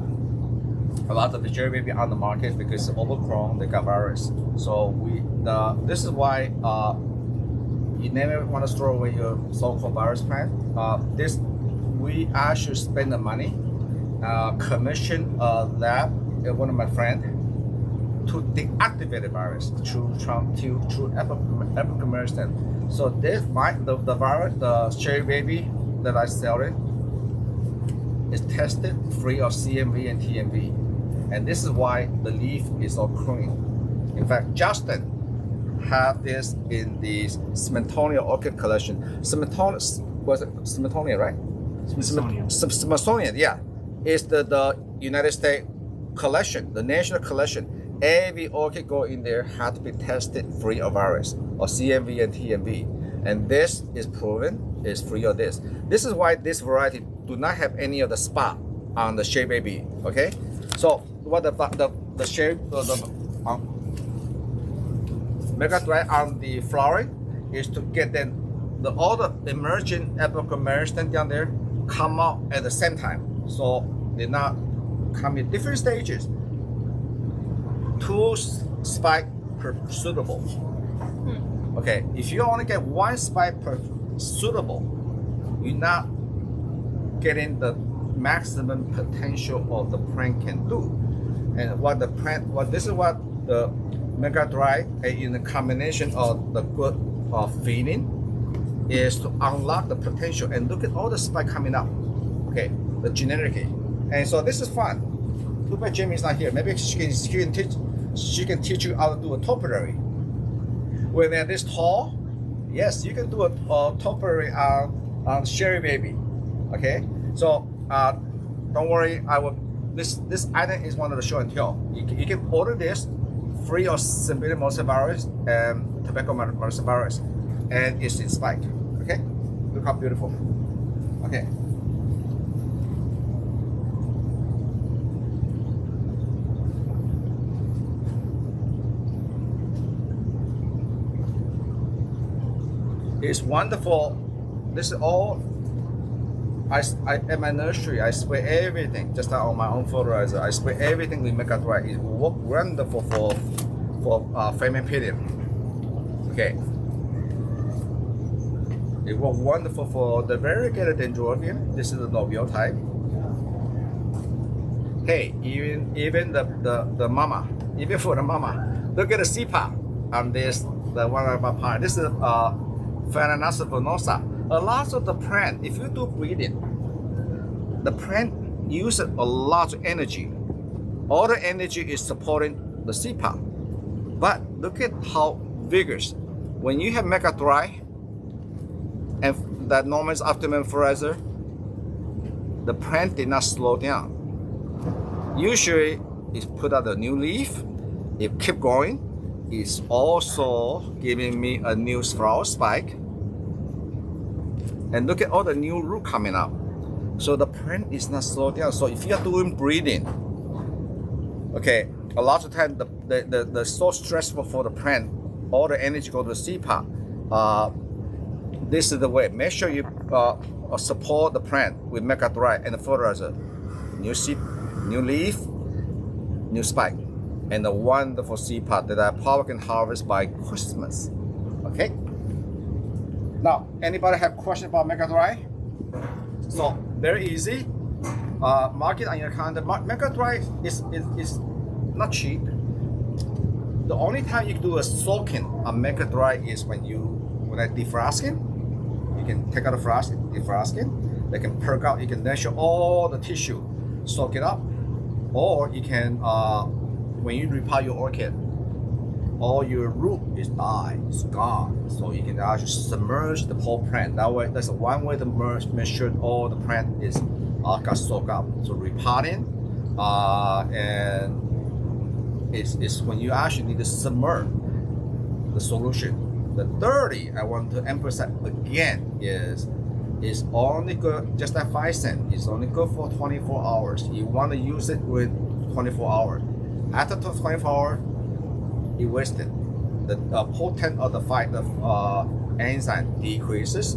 F: a lot of the cherry baby on the market because it's overgrown, they got virus. So this is why you never want to throw away your so-called virus plant. We actually spend the money, commission a lab, one of my friends, to deactivate the virus through epicommerce. So the virus, the cherry baby that I sell it, is tested free of CMV and TMV, and this is why the leaf is all green. In fact, Justin have this in the Smithsonian Orchid collection. Smithsonian, right? Smithsonian, yeah. It's the United States collection, the national collection. Every orchid go in there had to be tested free of virus or CMV and TMV. And this is proven is free of this. This is why this variety do not have any of the spot on the cherry baby. Okay? So what the cherry Mega Dry on the flowering is to get them all the emerging apical meristem down there come out at the same time, so they not come in different stages. 2 spike per suitable. Okay, if you only get 1 spike per suitable, you're not getting the maximum potential of the plant can do. And this is what the Mega Dry in the combination of the good of feeding is to unlock the potential and look at all the spike coming up. Okay, the genetically. And so this is fun. Too bad Jamie's not here. Maybe she can teach you how to do a topiary. When they're this tall, yes, you can do a topiary on Sherry Baby. Okay, so don't worry. This item is one of the show and tell. You can order this free of Symbiont multivirus and tobacco multivirus, and it's in spike. Okay, look how beautiful. Okay. It's wonderful. This is all. I at my nursery. I spray everything just on my own fertilizer. I spray everything with Mega Dry. It works wonderful for framing period. Okay. It works wonderful for the variegated dendrobium. This is the Nobile type. Hey, even the mama, even for the mama, look at the CPA on this. The one about part. This is Phalaenopsis venosa. A lot of the plant, if you do breeding, the plant uses a lot of energy. All the energy is supporting the CPA. But look at how vigorous. When you have Mega Dry and that Norman's optimum fertilizer, the plant did not slow down. Usually, it put out a new leaf, it keep going. It's also giving me a new flower spike. And look at all the new root coming up. So the plant is not slowed down. So if you are doing breeding, okay, a lot of time the so stressful for the plant, all the energy go to the CPA. This is the way. Make sure you support the plant with Mega Dry and the fertilizer. New seed, new leaf, new spike, and a wonderful CPA that I probably can harvest by Christmas. Okay. Now, anybody have question about Mega Dry? So very easy. Mark it on your calendar. Mega Dry is not cheap. The only time you do a soaking on Mega Dry is when I defrosting. You can take out the frost, defrosting. They can perk out. You can measure all the tissue, soak it up, or you can when you repot your orchid, all your root is died, it's gone. So you can actually submerge the whole plant. That way, that's one way to make sure all the plant is got soaked up. So repotting, and it's when you actually need to submerge the solution. The dirty I want to emphasize again is only good, just like 5 cents. It's only good for 24 hours. You want to use it with 24 hours. After 24 hours, it wasted. The potent of the enzyme decreases,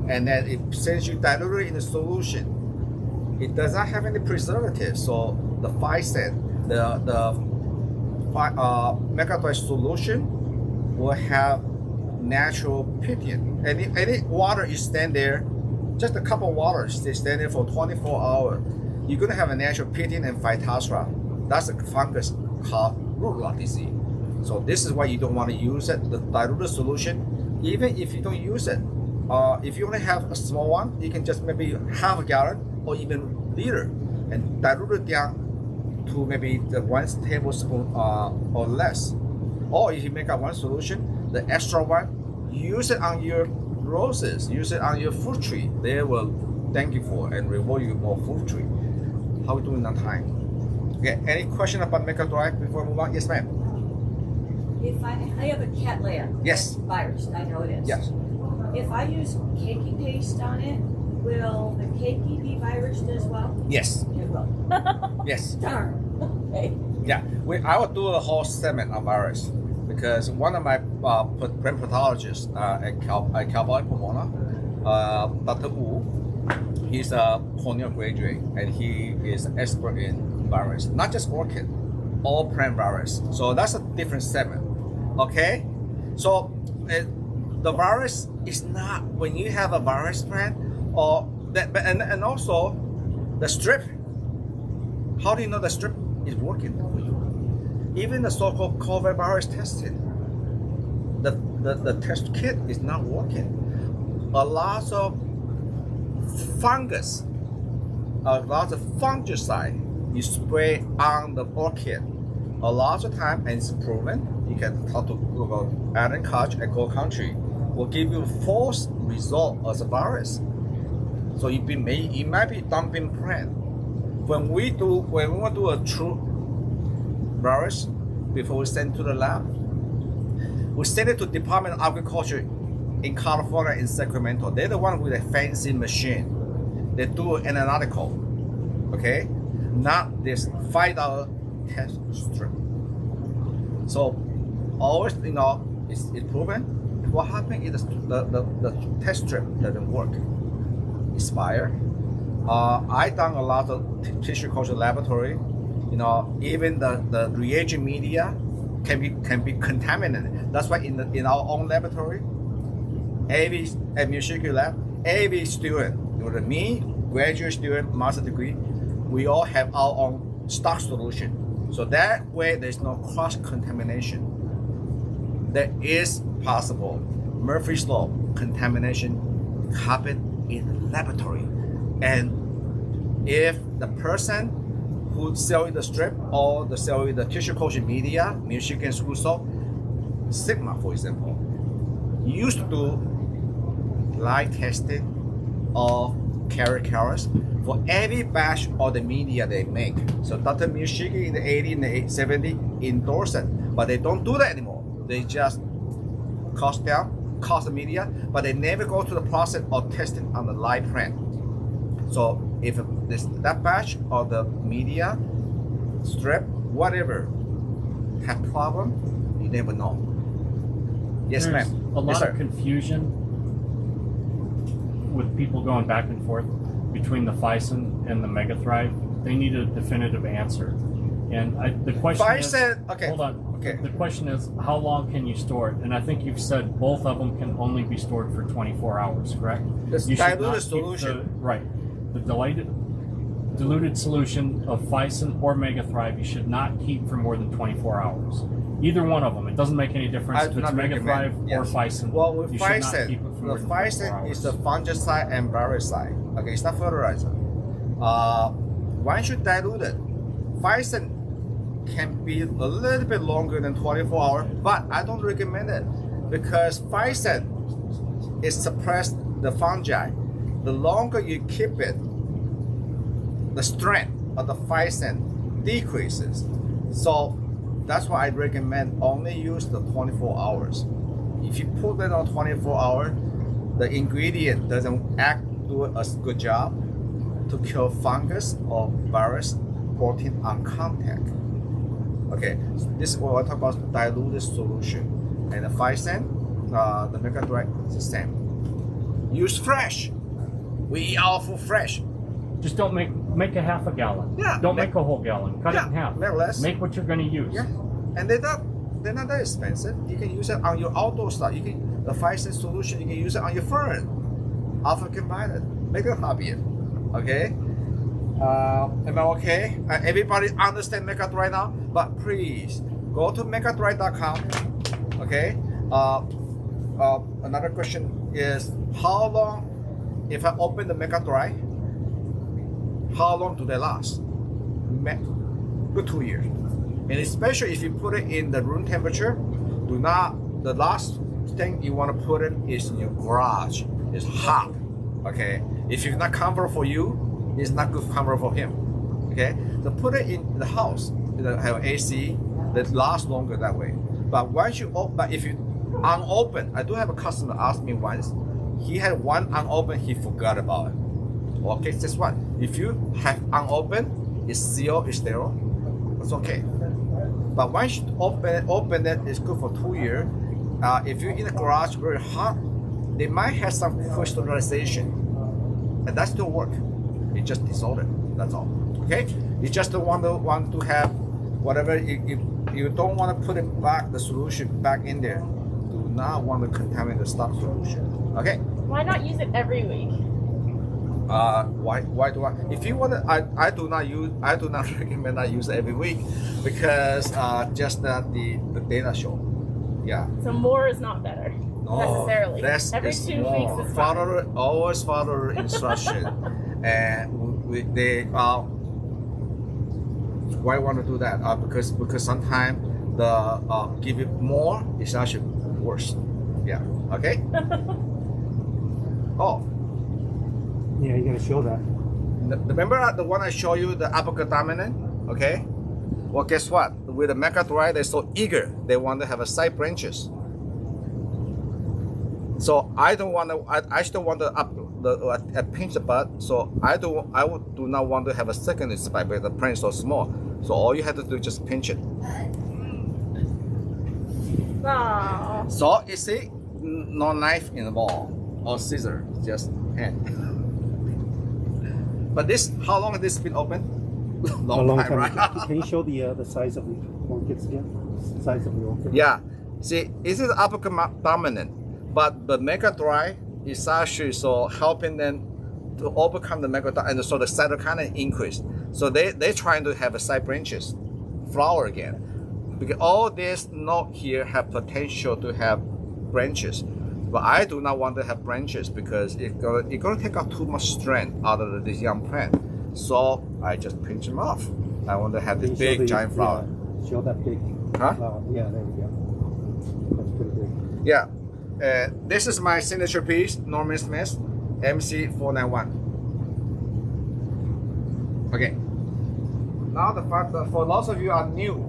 F: and then since you dilute it in the solution, it does not have any preservative. So the 5 cents, the Mega Dry solution will have natural pythium. Any water you stand there, just a cup of water, they stand there for 24 hours. You're gonna have a natural pythium and phytophthora. That's a fungus called root rot disease. So this is why you don't want to use it. The diluted solution, even if you don't use it, if you only have a small one, you can just maybe half a gallon or even liter, and dilute it down to maybe the 1 tablespoon or less. Or if you make up one solution, the extra one, use it on your roses, use it on your fruit tree. They will thank you for and reward you more fruit tree. How are we doing on time? Okay, any question about Mega Dry before we move on? Yes, ma'am.
G: If I have a cattleya
F: Yes.
G: virus, I know it is.
F: Yes.
G: If I use cakey paste on it, will the cakey be virused as well?
F: Yes.
G: It will.
F: Yes.
G: Darn. Okay.
F: Yeah. I will do a whole segment on virus because one of my plant pathologists at Cowboy Pomona, Dr. Wu, he's a Cornell graduate and he is an expert in virus, not just orchid, all plant virus. So that's a different segment. Okay, so the virus is not when you have a virus plant or that, and also the strip. How do you know the strip is working for you? Even the so-called COVID virus testing, the test kit is not working. a lot of fungus, a lot of fungicide you spray on the orchid. A lot of time, and it's proven, you can talk to Google Alan Koch at Go Country, will give you false result as a virus. So it might be dumping plant. When we want to do a true virus, before we send to the lab, we send it to Department of Agriculture in California, in Sacramento. They're the one with a fancy machine. They do an analytical, okay? Not this $5 test strip. So always, it's proven. What happened is the test strip doesn't work. Expire. I done a lot of tissue culture laboratory. Even the reagent media can be contaminated. That's why in our own laboratory, at Michigan lab, every student, me, graduate student, master degree, we all have our own stock solution. So that way there's no cross contamination. That is possible. Murphy's Law, contamination happen in the laboratory. And if the person who sell the strip or sell the tissue culture media, Michigan School Salt, Sigma for example, used to do live testing of carrots for every batch of the media they make. So Dr. Michigan in the 80s and the 70s endorsed it, but they don't do that anymore. They just cost the media, but they never go to the process of testing on the live plant. So if that batch of the media, strip, whatever, have problem, you never know. Yes,
E: There's
F: ma'am.
E: a lot
F: Yes, sir.
E: of confusion with people going back and forth between the Phison and the Megathrive. They need a definitive answer. And the question is,
F: okay.
E: hold on.
F: Okay.
E: The question is, how long can you store it? And I think you've said both of them can only be stored for 24 hours, correct?
F: This
E: You should
F: diluted
E: not keep
F: solution.
E: Right. The diluted solution of Phison or Megathrive, you should not keep for more than 24 hours. Either one of them. It doesn't make any difference
F: I
E: if
F: do
E: it's
F: not
E: Megathrive
F: recommend.
E: or
F: Yes.
E: Phison.
F: Well, with
E: you should not
F: Phison,
E: keep it for
F: the
E: more than 24
F: Phison
E: hours.
F: is the fungicide and virucide. Okay, it's not fertilizer. Once you dilute it, Phison can be a little bit longer than 24 hours, but I don't recommend it because Phison is suppress the fungi. The longer you keep it, the strength of the Phison decreases. So that's why I recommend only use the 24 hours. If you put it on 24 hours, the ingredient doesn't do a good job to kill fungus or virus protein on contact. Okay, so this is what I talk about diluted solution. And the Phison, the Megathrive is the same. Use fresh. We eat our food fresh.
E: Just don't make a half a gallon.
F: Yeah.
E: Don't make a whole gallon. Cut it in half.
F: Make less.
E: Make what you're going to use.
F: Yeah, and they're not that expensive. You can use it on your outdoor stuff. The Phison solution, you can use it on your fern. Often combine it. Make it hobby. Okay. Am I okay? Everybody understand Megathrive now? But please go to megathrive.com. Okay. Another question is how long, if I open the Megathrive, how long do they last? Good 2 years. And especially if you put it in the room temperature, the last thing you want to put it is in your garage. It's hot. Okay. If it's not comfortable for you, it's not good comfort for him. Okay. So put it in the house. Have AC that lasts longer that way. But once you open, if you unopened, I do have a customer ask me once. He had one unopened, he forgot about it. Okay, guess what? If you have unopened, it's sealed, it's sterile, it's okay. But once you open it, it's good for 2 years. If you're in the garage very hot, they might have some crystallization, and that still work. It just dissolved it. That's all. Okay? You just don't want to have whatever. You don't want to put it back, the solution back in there. Do not want to contaminate the stock solution. Okay?
D: Why not use it every week?
F: Why do I? If you want to, I do not recommend I use it every week because just that the data show. Yeah.
D: So more is not better. necessarily.
F: Less
D: Every
F: is
D: 2
F: more.
D: weeks is fine.
F: Always follow instruction. And they why want to do that? Because sometimes the give it more is actually worse. Yeah. Okay. Oh,
B: Yeah, you gotta show that.
F: remember the one I showed you, the uppercut dominant? Okay. Well, guess what? With the mega dry, they're so eager. They want to have a side branches. So I don't want to. I still want to pinch the bud. So I do not want to have a secondary spike because the plant is so small. So all you have to do is just pinch it.
D: Aww.
F: So you see, no knife involved or scissor, just hand. But this, how long has this been open?
B: A long time.
F: right?
B: Can you show the size of the orchids again? Size of the orchid.
F: Yeah. See, this is uppercut dominant, but the mega dry is actually so helping them to overcome the mega dry, and so the cytokinin increase. So they're trying to have a side branches, flower again, because all this note here have potential to have branches, but I do not want to have branches because it's gonna take out too much strength out of this young plant. So I just pinch them off. I want to have this
B: Can you show
F: big giant flower.
B: Yeah, show that big
F: Huh?
B: flower. Yeah, there we go. That's pretty big.
F: Yeah, this is my signature piece, Norman Smith, MC491. Okay. Now the fact that for those of you are new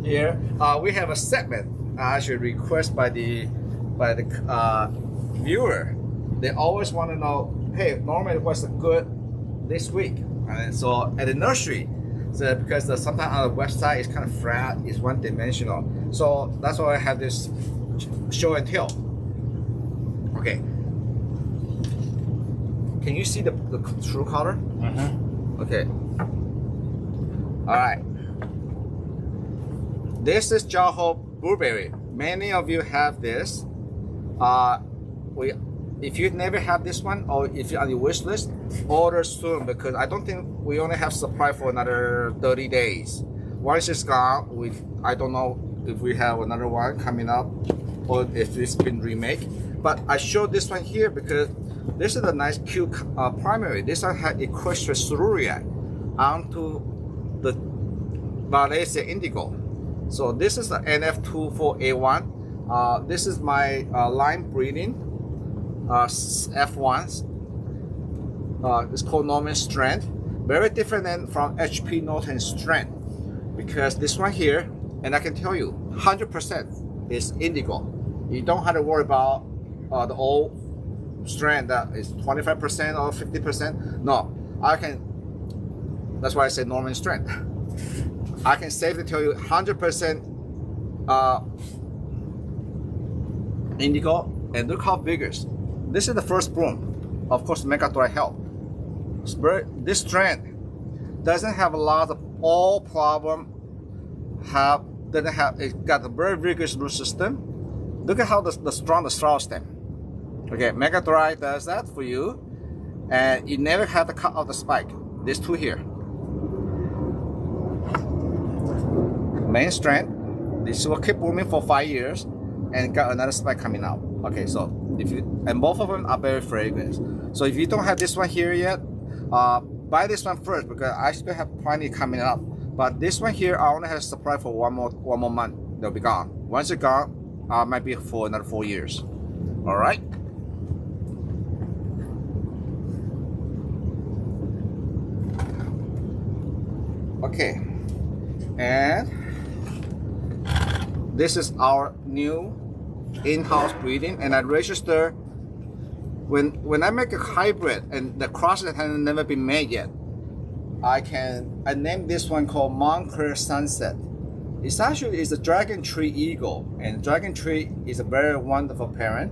F: here, we have a segment actually requested by the viewer. They always want to know, hey, Norman, what's good this week? And so at the nursery, so because sometimes on the website it's kind of flat, it's one dimensional. So that's why I have this show and tell. Okay. Can you see the true color?
C: Mm-hmm.
F: Okay. All right. This is Jaho blueberry. Many of you have this. If you never have this one, or if you're on your wish list, order soon because I don't think we only have supply for another 30 days. Once it's gone, I don't know if we have another one coming up or if it's been remade. But I showed this one here because this is a nice cute primary. This one had equestria cerurea onto the Valencia indigo. So this is the NF24A1. This is my line breeding F1s. It's called Norman Strand. Very different than from HP Norton Strand because this one here, and I can tell you, 100% is indigo. You don't have to worry about the old strand that is 25% or 50%. No, I can. That's why I say Norman Strand. I can safely tell you 100% indigo, and look how vigorous. This is the first bloom. Of course, mega dry help. This strand doesn't have a lot of all problem. It got a very vigorous root system. Look at how the strong the flower stem. Okay, mega dry does that for you, and you never have to cut out the spike. These two here. Main strand. This will keep blooming for 5 years, and got another spike coming out. Okay, so and both of them are very fragrant. So if you don't have this one here yet, buy this one first because I still have plenty coming up. But this one here, I only have supply for one more month. They'll be gone. Once they're gone, might be for another 4 years. All right. Okay, and this is our new in-house breeding, and I register when I make a hybrid and the crosses have never been made yet. I name this one called Montclair Sunset. It's actually a dragon tree eagle, and dragon tree is a very wonderful parent.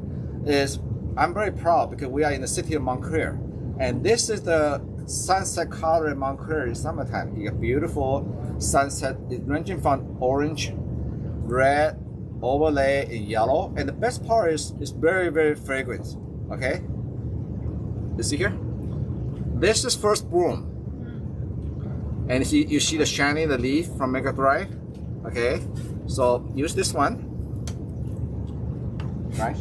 F: I'm very proud because we are in the city of Montclair, and this is the sunset color in Montclair in summertime. You get beautiful sunset. It's ranging from orange, red, overlay in yellow, and the best part is it's very, very fragrant. Okay, you see here, this is first bloom, and you see the shiny the leaf from Mega Drive. Okay, so use this one. right?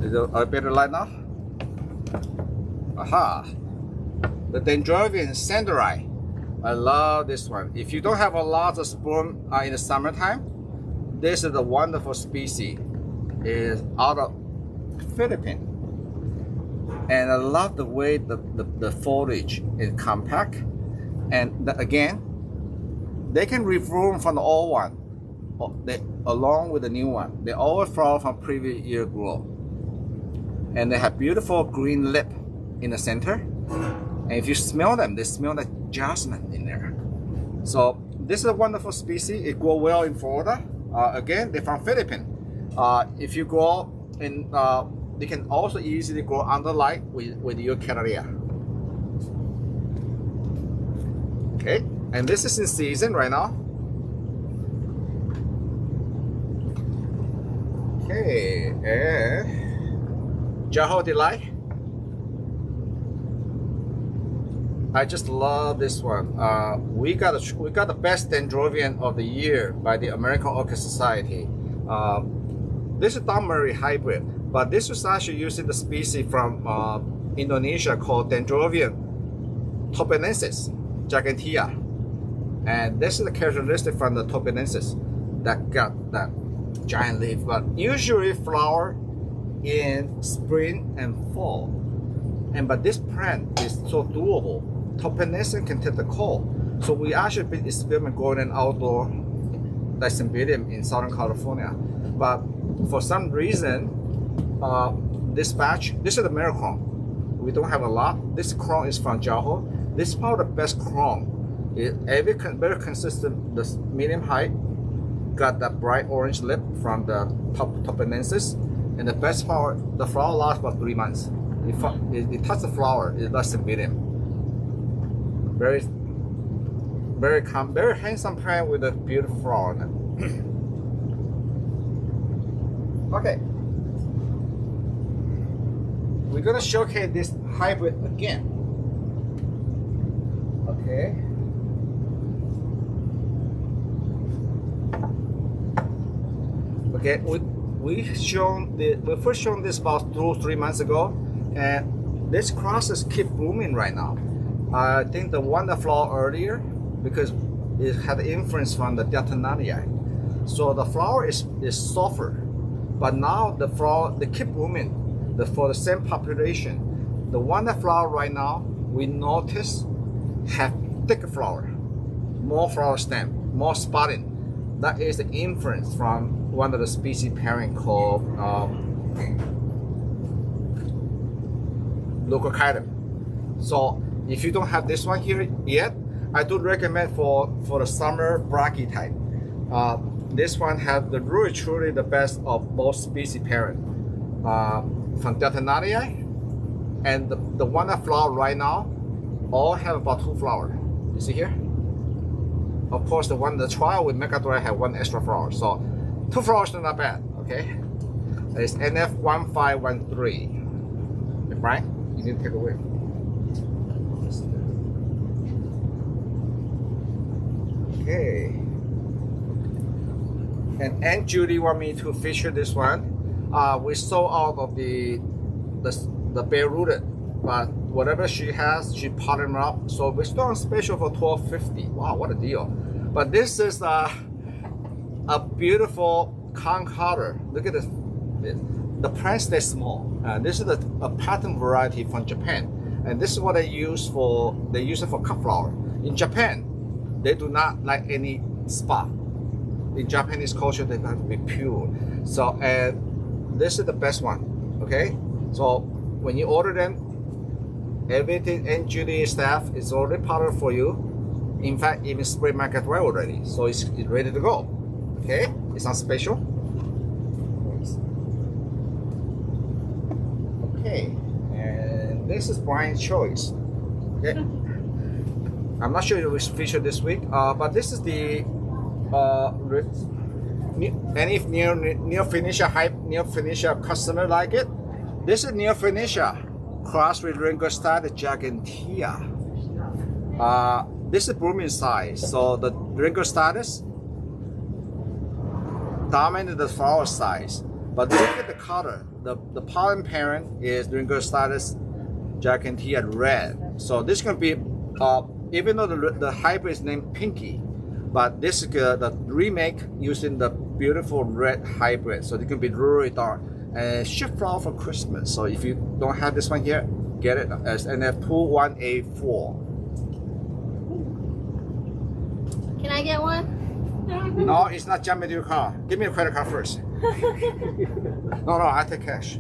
F: Is it a better light now? Aha! The Dendrobium sanderi. I love this one. If you don't have a lot of sperm in the summertime, this is a wonderful species. It is out of Philippines. And I love the way the foliage is compact. And again, they can reform from the old one along with the new one. They always flower from previous year growth. And they have beautiful green lip in the center. And if you smell them, they smell like jasmine in there. So this is a wonderful species. It grows well in Florida. Again, they're from Philippines. If you grow in, they can also easily grow under light with your Eukarya. Okay, and this is in season right now. Okay, and Jaho Delight. I just love this one. We got the best Dendrobium of the year by the American Orchid Society. This is Dunmurray hybrid, but this was actually using the species from Indonesia called Dendrobium topenensis gigantea, and this is the characteristic from the topenensis that got that giant leaf. But usually flower in spring and fall, but this plant is so doable. Topenensis can take the cold, so we actually been experimenting growing an outdoor Dicymbidium in Southern California. But for some reason, this batch, this is the male chrome. We don't have a lot. This chrome is from Jaho. This is probably the best chrome. Very consistent, the medium height, got that bright orange lip from the Topenensis, and the best flower, the flower lasts about 3 months. It touches the flower, it's less than medium. Very handsome plant with a beautiful flower on it. Okay, we're gonna showcase this hybrid again. Okay. Okay, we first shown this about 2 or 3 months ago, and this crosses keep blooming right now. I think the one that flowed earlier because it had influence from the Deltananii. So the flower is softer, but now the flower they keep blooming. For the same population, the one that flower right now we notice have thicker flower, more flower stem, more spotting. That is the influence from one of the species parent called Leucochitum. So if you don't have this one here yet, I do recommend for the summer brachy type. This one have really truly the best of both species parent from Deltananii, and the one that flower right now all have about 2 flowers. You see here? Of course, the trial with Megadora have 1 extra flower, so 2 flowers is not bad. Okay, it's NF1513. Okay, Brian, you need to take away. Okay, and Aunt Judy want me to feature this one. We sold out of the bare rooted, but whatever she has, she potted them up. So we're still on special for $12.50. Wow, what a deal! But this is a beautiful concolor. Look at this. The plant stays small. This is a pattern variety from Japan, and this is what they use for. They use it for cut flower. In Japan, they do not like any spot. In Japanese culture, they have to be pure. So, and this is the best one. Okay, so when you order them, everything and Judy staff is already powdered for you. In fact, even spray market right already, so it's ready to go. Okay, it's on special. Okay, and this is Brian's choice. Okay, I'm not sure it was featured this week, but this is the any near finisher customer like it. This is Neo Phoenicia, crossed with Ringostatus gigantea. This is blooming size, so the Ringostatus dominated the flower size. But look at the color. The pollen parent is Ringostatus gigantea red. So this can be, even though the hybrid is named Pinky, but this is the remake using the beautiful red hybrid. So it can be really dark. And it should flower for Christmas. So if you don't have this one here, get it as NF2184.
A: Can I get one?
F: No, it's not jumping to your car. Give me a credit card first. No, I take cash.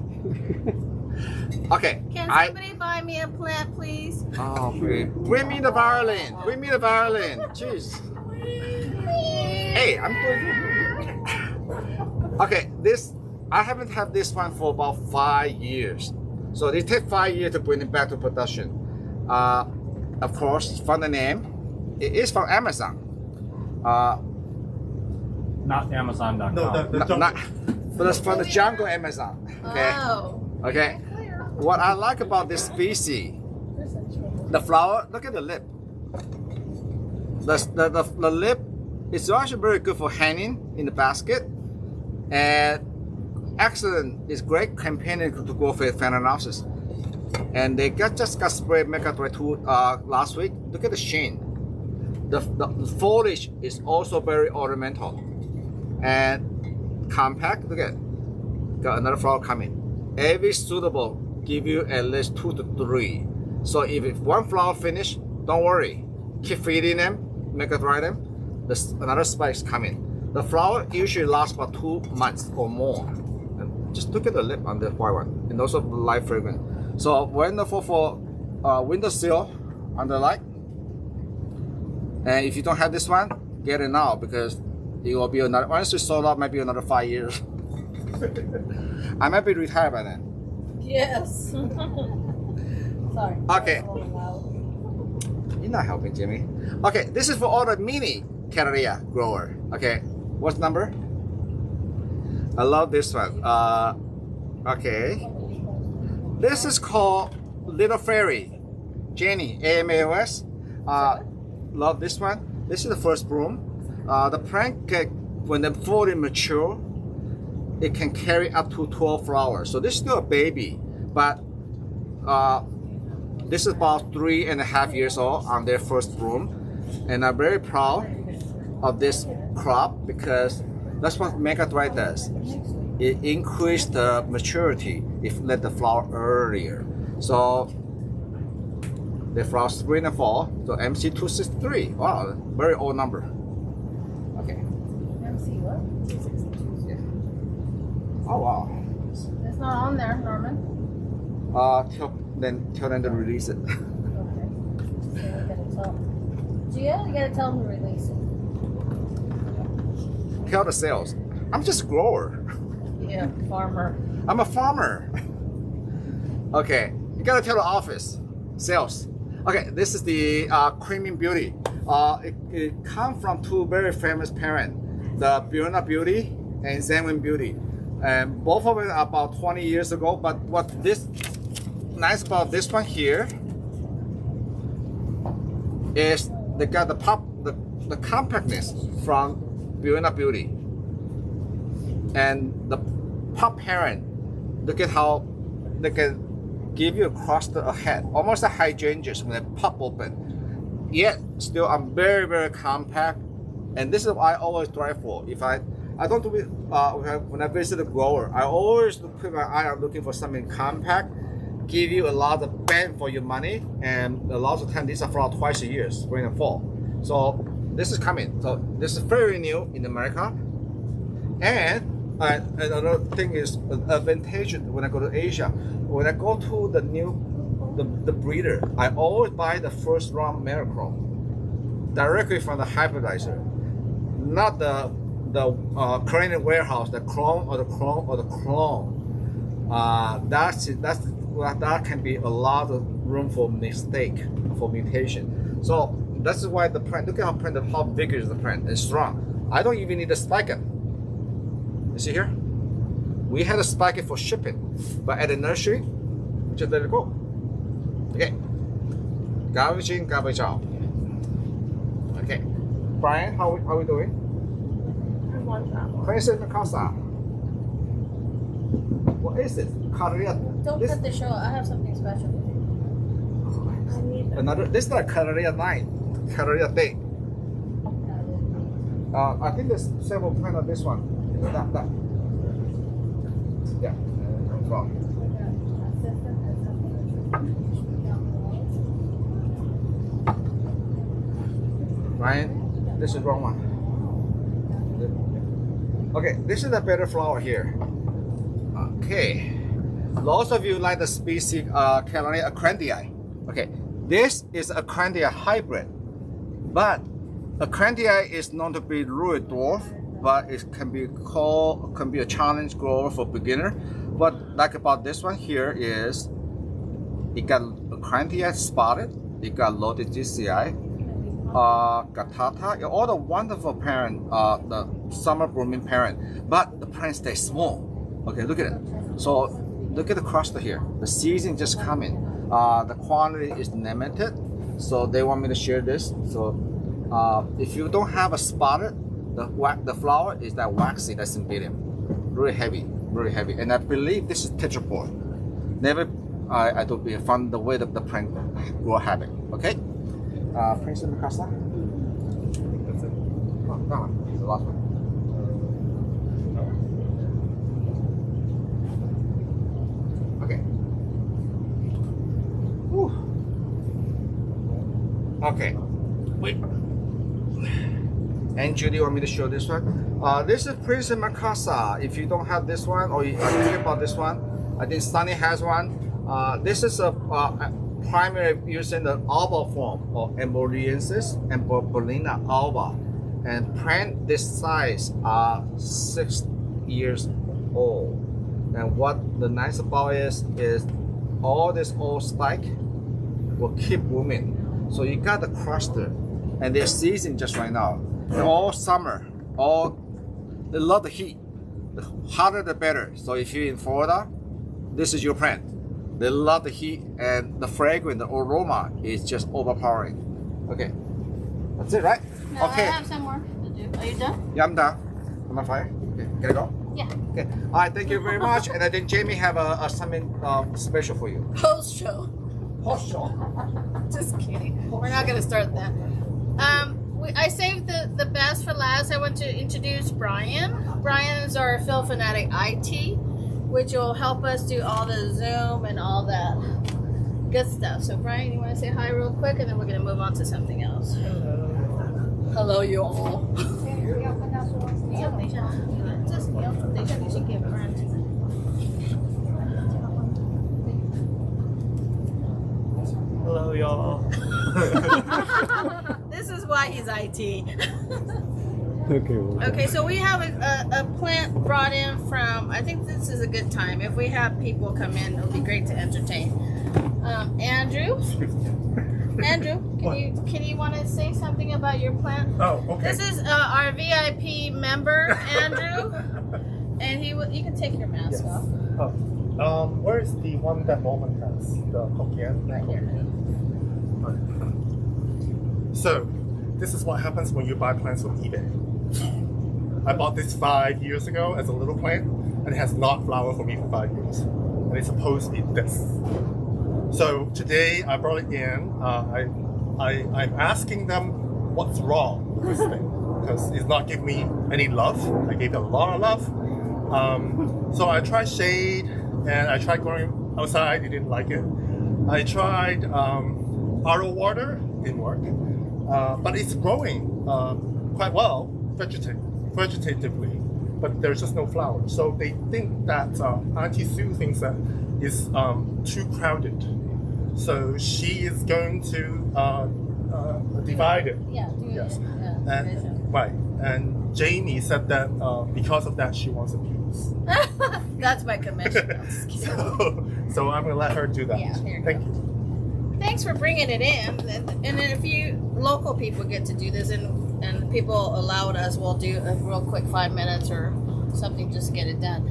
F: Okay.
A: Can somebody buy me a plant, please?
F: Oh, bring me the violin. Bring me the violin. Jeez. Hey, I'm doing. Okay, I haven't had this one for about 5 years. So it takes 5 years to bring it back to production. Of course, from the name, it is from Amazon.
C: Not Amazon.com.
B: No,
F: But it's from the jungle Amazon. Okay.
A: Oh.
F: Okay. What I like about this species, the flower. Look at the lip. The lip is actually very good for hanging in the basket, and excellent. It's great companion to go for Phalaenopsis. And they just got sprayed Megadry 2 last week. Look at the sheen. The foliage is also very ornamental and compact. Look at it. Got another flower coming. Every suitable give you at least 2 to 3. So if one flower finish, don't worry. Keep feeding them, Megadry them. There's another spike's coming. The flower usually lasts about 2 months or more. And just look at the lip on the white one, and also light fragrance. So wonderful for windowsill under light. And if you don't have this one, get it now because it will be another. Once it's sold out, maybe another 5 years. I might be retired by then.
A: Yes. Sorry.
F: Okay. You're not helping, Jimmy. Okay, this is for all the mini Cattleya grower. Okay, what's number? I love this one. Okay. This is called Little Fairy. Jenny, AMAOS. Love this one. This is the first bloom. The plant, when they're fully mature, it can carry up to 12 flowers. So this is still a baby, but this is about 3.5 years old on their first bloom. And I'm very proud of this crop because that's what Megadry does. It increased the maturity if let the flower earlier. So they flower spring and fall. So MC263. Wow, very old number. Okay.
A: MC what?
F: Oh wow.
A: It's not on there, Norman.
F: Tell them to release it.
A: Okay. So I gotta tell. Gia, you gotta tell them to release it.
F: Tell the sales. I'm just a grower.
A: Yeah, farmer.
F: I'm a farmer. Okay, you gotta tell the office. Sales. Okay, this is the Creaming Beauty. It comes from 2 very famous parents, the Biona Beauty and Zenwin Beauty. And both of them are about 20 years ago, but what this nice about this one here is they got the compactness from Biona Beauty. And the pop parent, look at how they can give you across the head, almost like hydrangeas when they pop open. Yet still I'm very, very compact. And this is what I always strive for. If I don't do it when I visit a grower, I always put my eye on looking for something compact, give you a lot of bang for your money, and a lot of time these are flower twice a year, spring and fall. So this is coming. So this is very new in America. And another thing is advantage when I go to Asia. When I go to the breeder, I always buy the first round monochrome directly from the hybridizer, not the Korean warehouse, the clone or the clone or the clone. That can be a lot of room for mistake, for mutation. So that's why the plant. Look at how vigorous the plant is strong. I don't even need to spike it. You see here? We had to spike it for shipping, but at the nursery, we just let it go. Okay. Garbage in, garbage out. Okay. Brian, how we doing?
D: I want that one.
F: Princess Mikasa. What is this?
A: Don't cut the show. I have something special.
D: I need that.
F: Another. This is like Carrera 9, Carrera 10. I think there's several plants of this one. That. Yeah. Well. Ryan, this is wrong one. Okay, this is a better flower here. Okay. Lots of you like the species Carolina acrantii. Okay, this is acrantia hybrid, but acrantia is known to be really dwarf, but it can be a challenge grower for beginner. What like about this one here is it got acrantia spotted, it got loaded GCI, gatata, all the wonderful parent, the summer blooming parent, but the plant stays small. Okay, look at it. So look at the cluster here. The season just coming. The quantity is limited, so they want me to share this. So if you don't have a spotted, the flower is that waxy, that's in medium, really heavy, and I believe this is tetrapod. Never, I thought be fun the way that the plant grow habit. Okay, Princess Mikasa. That's it. Oh, that one, the last one. Okay. Whew. Okay. Wait. And Judy want me to show this one. This is Princess Mikasa. If you don't have this one, or you are thinking about this one, I think Sunny has one. This is a primary using the alba form of Emboliensis and Borbolina alba, and plant this size are 6 years old. And what the nice about is all this old spike will keep blooming. So you got the cluster, and they're season just right now. All summer, they love the heat. The hotter the better. So if you're in Florida, this is your plant. They love the heat, and the fragrance, the aroma is just overpowering. Okay, that's it, right?
A: No,
F: Okay.
A: I have some more to do. Are you done?
F: Yeah, I'm done. Am I fire? Okay, can I go?
A: Yeah.
F: Okay. All right, thank you very much. And I think Jamie have something special for you.
A: Post show.
F: Post show.
A: Just kidding. We're not gonna start that. I saved the best for last. I want to introduce Brian. Brian is our Phil Fanatic IT, which will help us do all the Zoom and all that good stuff. So Brian, you want to say hi real quick, and then we're gonna move on to something else. Hello, you all. 你要等一下，这是你要等一下，你先给 Brian。
C: Hello, y'all.
A: This is why he's IT.
C: Okay.
A: Okay, so we have a plant brought in from, I think this is a good time. If we have people come in, it'll be great to entertain. Andrew, can you want to say something about your plant?
H: Oh, okay.
A: This is our VIP member, Andrew, and you can take your mask off.
H: Oh, where is the one that Norman has? The Hokkien?
A: Right here.
H: So, this is what happens when you buy plants from eBay. I bought this 5 years ago as a little plant, and it has not flowered for me for 5 years. And it's supposed to be this. So today I brought it in. I'm asking them what's wrong with this thing, because it's not giving me any love. I gave it a lot of love. So I tried shade, and I tried growing outside. It didn't like it. I tried RO water, didn't work. But it's growing quite well vegetatively, but there's just no flower. So they think that Auntie Sue thinks that it's too crowded. So she is going to divide it.
A: Yeah, do
H: Yes.
A: it.
H: And, right. And Jamie said that because of that, she wants a piece.
A: That's my commission. I'm just kidding.
H: So I'm going to let her do that.
A: Yeah, here you
H: Thank
A: go.
H: you.
A: Thanks for bringing it in. And then if you local people get to do this, and people allowed us, we'll do a real quick 5 minutes or something just to get it done.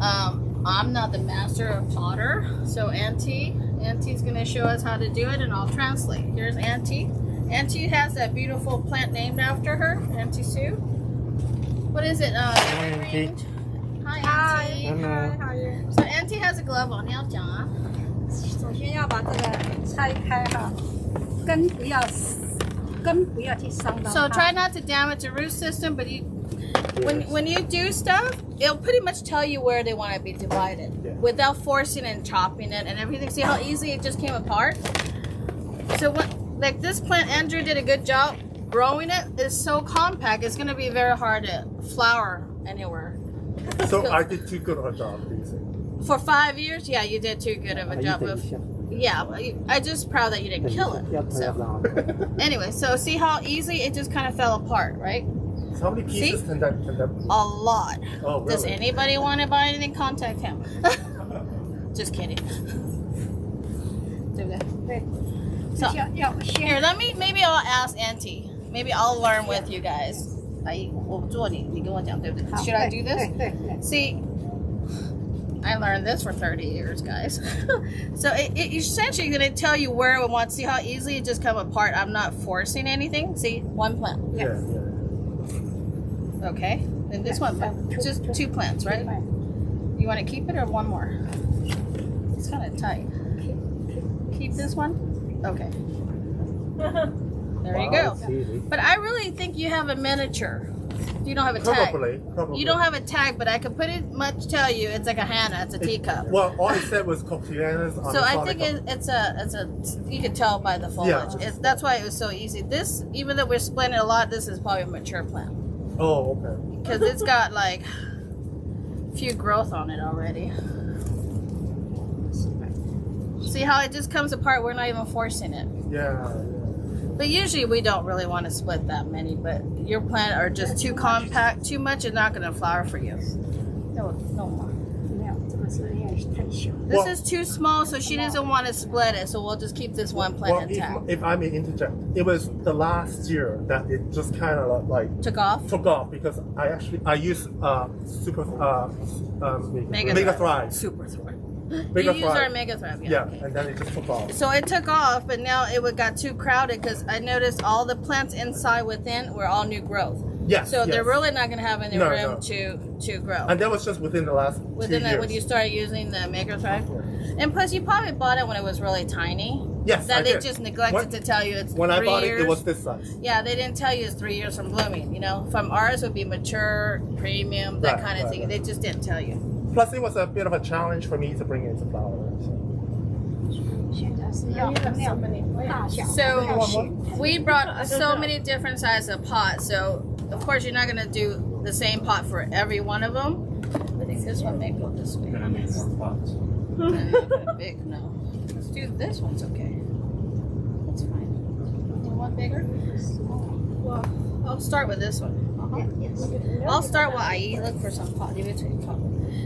A: I'm not the master of potter, so Auntie's gonna show us how to do it, and I'll translate. Here's Auntie. Auntie has that beautiful plant named after her, Auntie Sue. What is it?
B: Auntie.
A: Hi, Auntie.
B: Hello.
D: How are you?
A: So Auntie has a glove on. 你要讲啊。
I: 首先要把这个拆开哈，根不要去伤到它。
A: So try not to damage the root system, but when you do stuff, it'll pretty much tell you where they want to be divided without forcing and chopping it and everything. See how easy it just came apart? So like this plant, Andrew did a good job growing it. It's so compact, it's going to be very hard to flower anywhere.
H: So I did too good of a job, basically.
A: For 5 years, yeah, you did too good of a job of. Yeah, but I'm just proud that you didn't kill it. So. Anyway, so see how easy it just kind of fell apart, right?
H: So how many pieces can that
A: A lot.
H: Oh, really?
A: Does anybody want to buy anything? Contact him. Just kidding. So here, maybe I'll ask Auntie. Maybe I'll learn with you guys. Should I do this? See, I learned this for 30 years, guys. So it essentially going to tell you where it wants. See how easily it just come apart. I'm not forcing anything. See, one plant.
H: Yeah.
A: Okay, and this one, just 2 plants, right? You want to keep it or one more? It's kind of tight. Keep this one? Okay. There you go. But I really think you have a miniature. You don't have a tag.
H: Probably.
A: You don't have a tag, but I can pretty much tell you it's like a Hannah. It's a teacup.
H: Well, all it said was Cochianus.
A: So I think it's a. You can tell by the foliage.
H: Yeah.
A: That's why it was so easy. This, even though we're splitting it a lot, this is probably a mature plant.
H: Oh, okay.
A: Because it's got like a few growth on it already. See how it just comes apart? We're not even forcing it.
H: Yeah.
A: But usually we don't really want to split that many, but your plant are just too compact, too much, it's not going to flower for you. No more. This is too small, so she doesn't want to split it, so we'll just keep this one plant intact.
H: If I may interject, it was the last year that it just kind of like
A: Took off?
H: because I used Mega Thrive.
A: Super Thrive.
H: Mega
A: You use our
H: Thrive.
A: Mega Thrive,
H: Yeah,
A: okay.
H: and then it just took off.
A: So it took off, but now it got too crowded because I noticed all the plants inside within were all new growth.
H: Yes.
A: So they're
H: yes.
A: really not going to have any
H: No,
A: room
H: no.
A: to grow.
H: And that was just within the last 2 years.
A: When you started using the Mega Thrive. And plus, you probably bought it when it was really tiny.
H: Yes,
A: That
H: I
A: they
H: did.
A: just neglected to tell you it's 3
H: When I bought
A: years.
H: it was this size.
A: Yeah, they didn't tell you it's 3 years from blooming. You know, from ours would be mature, premium, that
H: Right,
A: kind of
H: right,
A: thing.
H: right.
A: They just didn't tell you.
H: Plus, it was a bit of a challenge for me to bring it into flower.
A: So we brought so many different sizes of pots. So of course you're not going to do the same pot for every one of them. I think this one may go this way.
E: Gonna need more pots.
A: Big, no. Let's do this one's okay. That's fine. You want bigger? Well, I'll start with this one. I'll start with IE. Look for some pot.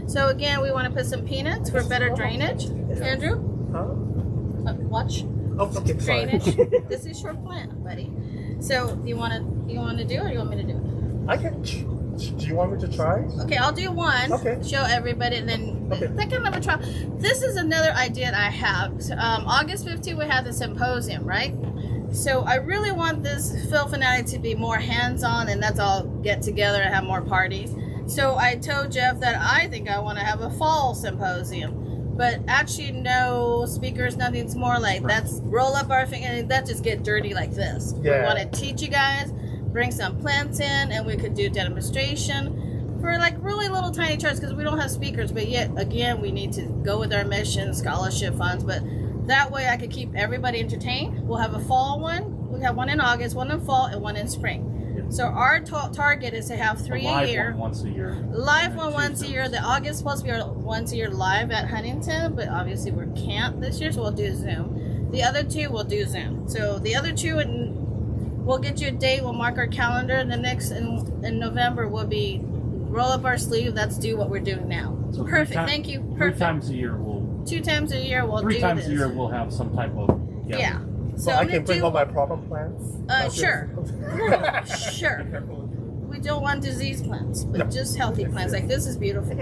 A: So again, we want to put some peanuts for better drainage. Andrew,
H: Huh?
A: watch.
H: Oh, okay. Sorry.
A: Drainage. This is your plant, buddy. So you want to do it, or you want me to do it?
H: I can. Do you want me to try?
A: Okay, I'll do one.
H: Okay.
A: Show everybody, and then
H: Okay.
A: second of a trial. This is another idea that I have. August 15th, we have the symposium, right? So I really want this Phil Fanatic to be more hands-on, and let's all get together and have more parties. So I told Jeff that I think I want to have a fall symposium. But actually, no speakers, nothing. It's more like, let's roll up our finger and let's just get dirty like this.
H: Yeah.
A: We want to teach you guys, bring some plants in, and we could do demonstration for like really little tiny charts because we don't have speakers. But yet, again, we need to go with our mission, scholarship funds. But that way I could keep everybody entertained. We'll have a fall one. We have one in August, one in fall, and one in spring. So our target is to have 3 a year.
E: Once a year.
A: Live one once a year. The August is supposed to be our once a year live at Huntington, but obviously we can't this year, so we'll do Zoom. The other 2 will do Zoom. So the other 2, we'll get you a date. We'll mark our calendar. The next in November will be roll up our sleeve. Let's do what we're doing now.
J: So
A: Perfect. Thank you.
J: 3
A: Perfect.
J: times a year we'll
A: 2 times a year we'll
J: 3
A: do
J: times
A: this.
J: a year we'll have some type of
A: Yeah.
H: So I can bring all my problem plants?
A: Sure. Sure. We don't want disease plants, but just healthy plants. Like this is beautiful.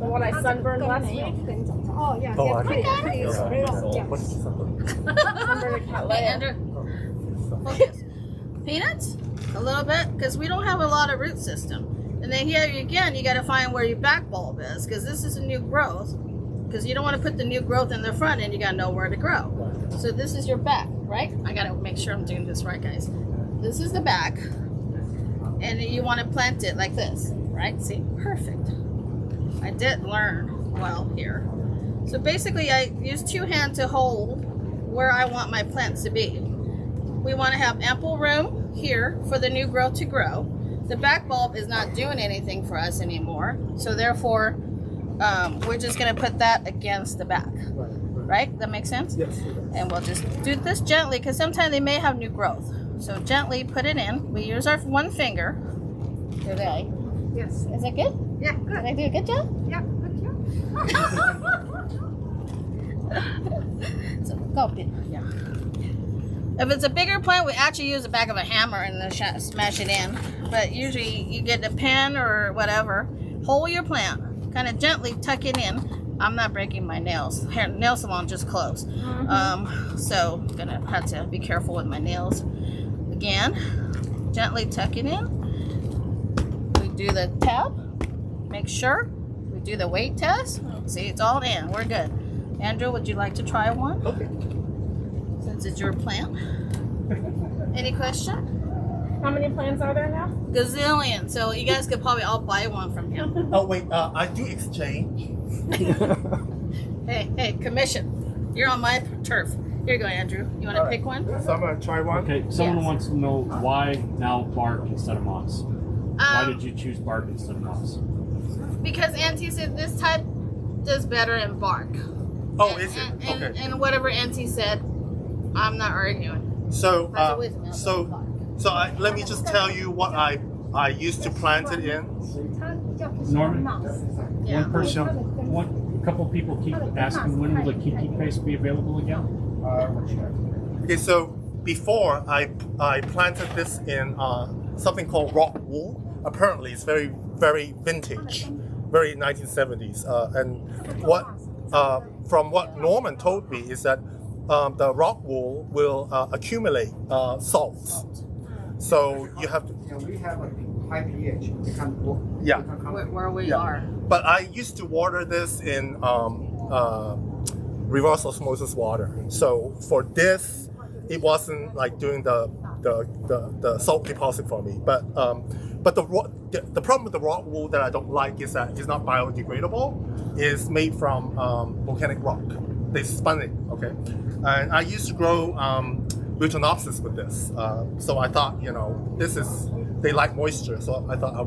D: The one I sunburned last
I: 没有
D: week.
I: 跟着哦呀，
H: Oh,
I: 也
H: I
I: 可以
H: think-
I: 可以
H: Yeah. What's something?
D: Sunburned a cat
A: Hey,
D: layer.
A: Andrew. Focus. Peanuts? A little bit, because we don't have a lot of root system. And then here again, you got to find where your back bulb is, because this is a new growth. Because you don't want to put the new growth in the front, and you got to know where to grow. So this is your back, right? I got to make sure I'm doing this right, guys. This is the back, and you want to plant it like this, right? See, perfect. I did learn well here. So basically, I use two hands to hold where I want my plants to be. We want to have ample room here for the new growth to grow. The back bulb is not doing anything for us anymore, so therefore we're just going to put that against the back. Right? That makes sense?
H: Yes.
A: And we'll just do this gently, because sometimes they may have new growth. So gently put it in. We use our one finger. Okay.
I: Yes.
A: Is that good?
I: Yeah,
A: Did
I: good.
A: I do a good job?
I: Yeah, good job.
A: So go big. Yeah. If it's a bigger plant, we actually use the back of a hammer and then smash it in. But usually you get a pen or whatever, hold your plant, kind of gently tuck it in. I'm not breaking my nails. Hair nail salon just closed, so I'm gonna have to be careful with my nails. Again, gently tuck it in. We do the tab. Make sure we do the weight test. See, it's all in. We're good. Andrew, would you like to try one?
H: Okay.
A: Since it's your plant. Any question?
D: How many plants are there now?
A: Gazillion. So you guys could probably all buy one from him.
H: Oh wait, I do exchange.
A: Hey, commission. You're on my turf. Here you go, Andrew. You want to pick one?
H: So I'm gonna try one.
J: Okay, someone
A: Yes.
J: wants to know why now bark instead of moss? Why
A: Um,
J: did you choose bark instead of moss?
A: Because Auntie said this type does better in bark.
H: Oh, is it?
A: And,
H: Okay.
A: and whatever Auntie said, I'm not arguing.
H: So,
A: That's always an apple bark.
H: let me just tell you what I used to plant it in.
I: 它比较不
J: Norman?
I: 像 mouse。
A: Yeah.
J: One person, a couple people keep asking when will the Kiki paste be available again?
H: Okay, so before I planted this in something called rock wool. Apparently, it's very vintage, very 1970s. And what from what Norman told me is that the rock wool will accumulate salts. So you have to.
F: We have a high pH. You can't work.
H: Yeah.
A: Where we
H: Yeah.
A: are.
H: But I used to water this in reverse osmosis water. So for this, it wasn't like doing the salt deposit for me. But the problem with the rock wool that I don't like is that it's not biodegradable. It's made from volcanic rock. They spun it, okay? And I used to grow Butanopsis with this. So I thought, they like moisture, so I thought I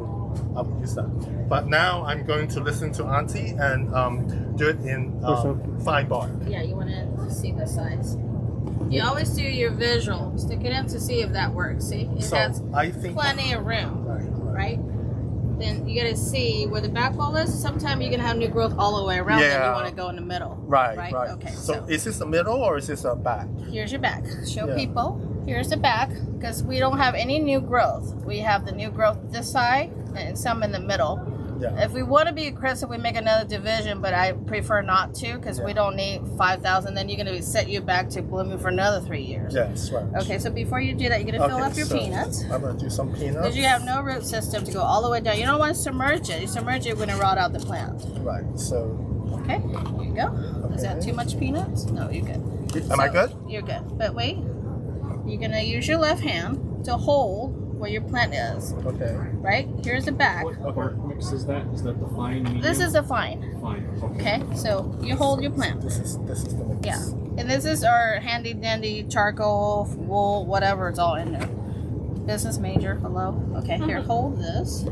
H: would use that. But now I'm going to listen to Auntie and do it in fine bark.
A: Yeah, you want to see the size. You always do your visual. Stick it in to see if that works. See, it
H: So
A: has
H: I think
A: plenty of room,
H: right.
A: right? Then you got to see where the back wall is. Sometimes you can have new growth all the way around. Then
H: Yeah.
A: you want to go in the middle.
H: Right.
A: Okay.
H: So is this the middle or is this a back?
A: Here's your back. Show
H: Yeah.
A: people. Here's the back, because we don't have any new growth. We have the new growth this side and some in the middle.
H: Yeah.
A: If we want to be aggressive, we make another division, but I prefer not to, because we don't need 5,000. Then you're going to set you back to blooming for another 3 years.
H: Yes, right.
A: Okay, so before you do that, you're going to fill up your
H: so
A: peanuts.
H: I'm going to do some peanuts.
A: Because you have no root system to go all the way down. You don't want to submerge it. You submerge it, we're going to rot out the plant.
H: Right. So
A: Okay, here you go. Is that
H: Okay.
A: too much peanuts? No, you're good.
H: am I
A: So,
H: good?
A: You're good. But wait, you're going to use your left hand to hold where your plant is,
H: Okay.
A: right? Here's the back.
J: What bark mix is that? Is that the fine medium?
A: This is a fine.
J: Fine.
A: Okay, so you hold your plant.
H: This is the mix.
A: Yeah. And this is our handy dandy charcoal, wool, whatever, it's all in there. Business major, hello. Okay, here, hold this.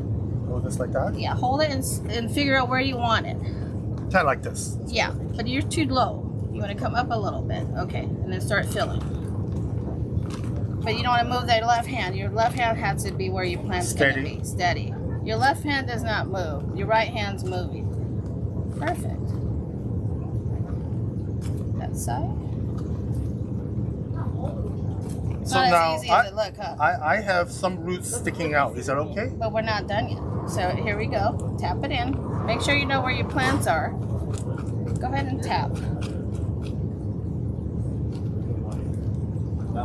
H: Hold this like that?
A: Yeah, hold it and figure out where you want it.
H: Kind of like this.
A: Yeah, but you're too low. You want to come up a little bit. Okay, and then start filling. But you don't want to move that left hand. Your left hand has to be where your plant's going to
H: Steady.
A: be. Steady. Your left hand does not move. Your right hand's moving. Perfect. That side.
H: So
A: Not
H: now
A: as easy as it look, huh?
H: I have some roots sticking out. Is that okay?
A: But we're not done yet. So here we go. Tap it in. Make sure you know where your plants are. Go ahead and tap.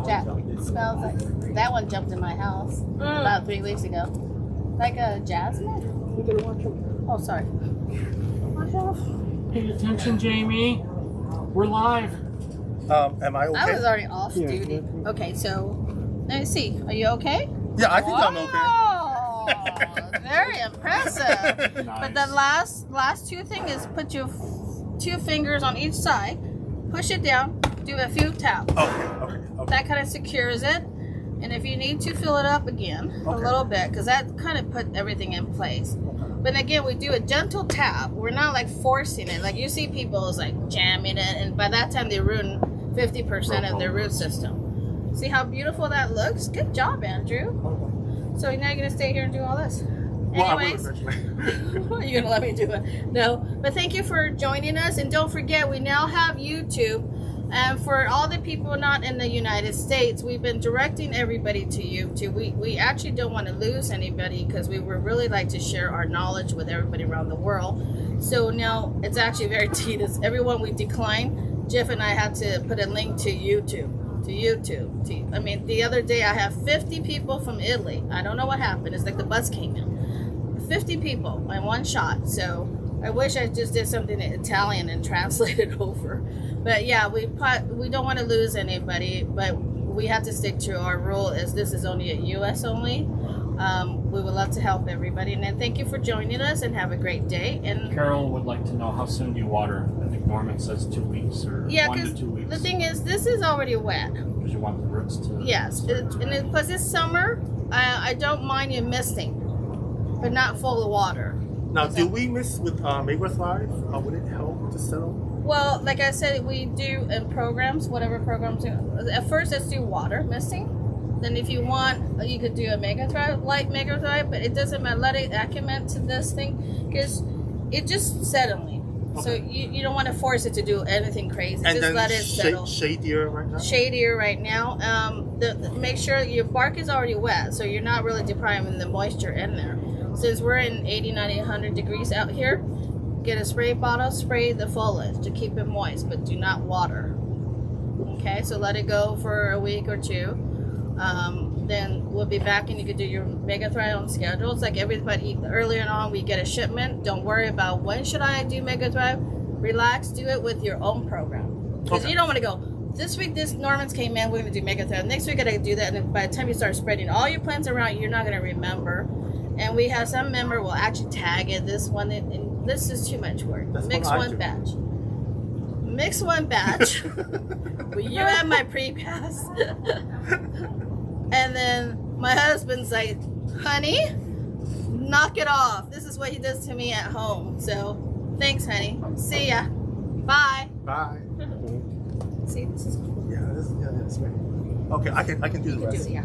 A: Tap. It smells like that one jumped in my house about 3 weeks ago. Like a jasmine? Oh, sorry.
J: Pay attention, Jamie. We're live.
H: Am I okay?
A: I was already off duty. Okay, so let me see. Are you okay?
H: Yeah, I think I'm okay.
A: Oh, very impressive. But the last two thing is put your 2 fingers on each side, push it down, do a few taps.
H: Okay.
A: That kind of secures it. And if you need to fill it up again a little bit, because that kind of put everything in place. But again, we do a gentle tap. We're not like forcing it. Like you see people is like jamming it, and by that time they ruin 50% of their root system. See how beautiful that looks? Good job, Andrew. So now you're gonna stay here and do all this. Anyways, you're gonna let me do it? No, but thank you for joining us, and don't forget we now have YouTube. And for all the people not in the United States, we've been directing everybody to YouTube. We actually don't want to lose anybody because we would really like to share our knowledge with everybody around the world. So now it's actually very tedious. Everyone we decline, Jeff and I had to put a link to YouTube. I mean, the other day I have 50 people from Italy. I don't know what happened. It's like the bus came in. 50 people in one shot. So I wish I just did something in Italian and translated over. But yeah, we don't want to lose anybody, but we have to stick to our rule as this is only a US only. We would love to help everybody. And then thank you for joining us and have a great day. And
J: Carol would like to know how soon do you water? I think Norman says 2 weeks or 1 to 2 weeks.
A: the thing is, this is already wet.
J: Because you want the roots to...
A: Yes, plus it's summer, I don't mind you misting, but not full of water.
H: Now, do we mix with Maker's Live? Would it help to settle?
A: Well, like I said, we do in programs, whatever programs. At first, let's do water misting. Then if you want, you could do a Mega Thrive, light Mega Thrive, but it doesn't matter. Let it acclimate to this thing because it just settling. Okay. So you don't want to force it to do anything crazy.
H: And
A: just let it settle.
H: Shadier right now?
A: Shadier right now. Make sure your bark is already wet, so you're not really depriving the moisture in there. Since we're in 80, 90, 100 degrees out here, get a spray bottle, spray the foliage to keep it moist, but do not water. Okay, so let it go for a week or two. Then we'll be back and you can do your Mega Thrive on schedule. It's like everybody earlier on, we get a shipment. Don't worry about when should I do Mega Thrive. Relax, do it with your own program. Because you don't want to go, this week this Norman's came in, we're going to do Mega Thrive. Next week I got to do that. And by the time you start spreading all your plants around, you're not going to remember. And we have some member will actually tag it. This one, and this is too much work. Mix one batch. Mix one batch. Well, you have my pre-pass. And then my husband's like, honey, knock it off. This is what he does to me at home. So thanks, honey. See ya. Bye.
H: Bye.
A: See, this is cool.
H: Yeah, that's great. Okay, I can do the rest.
A: Yeah.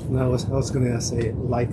B: No, I was gonna say like.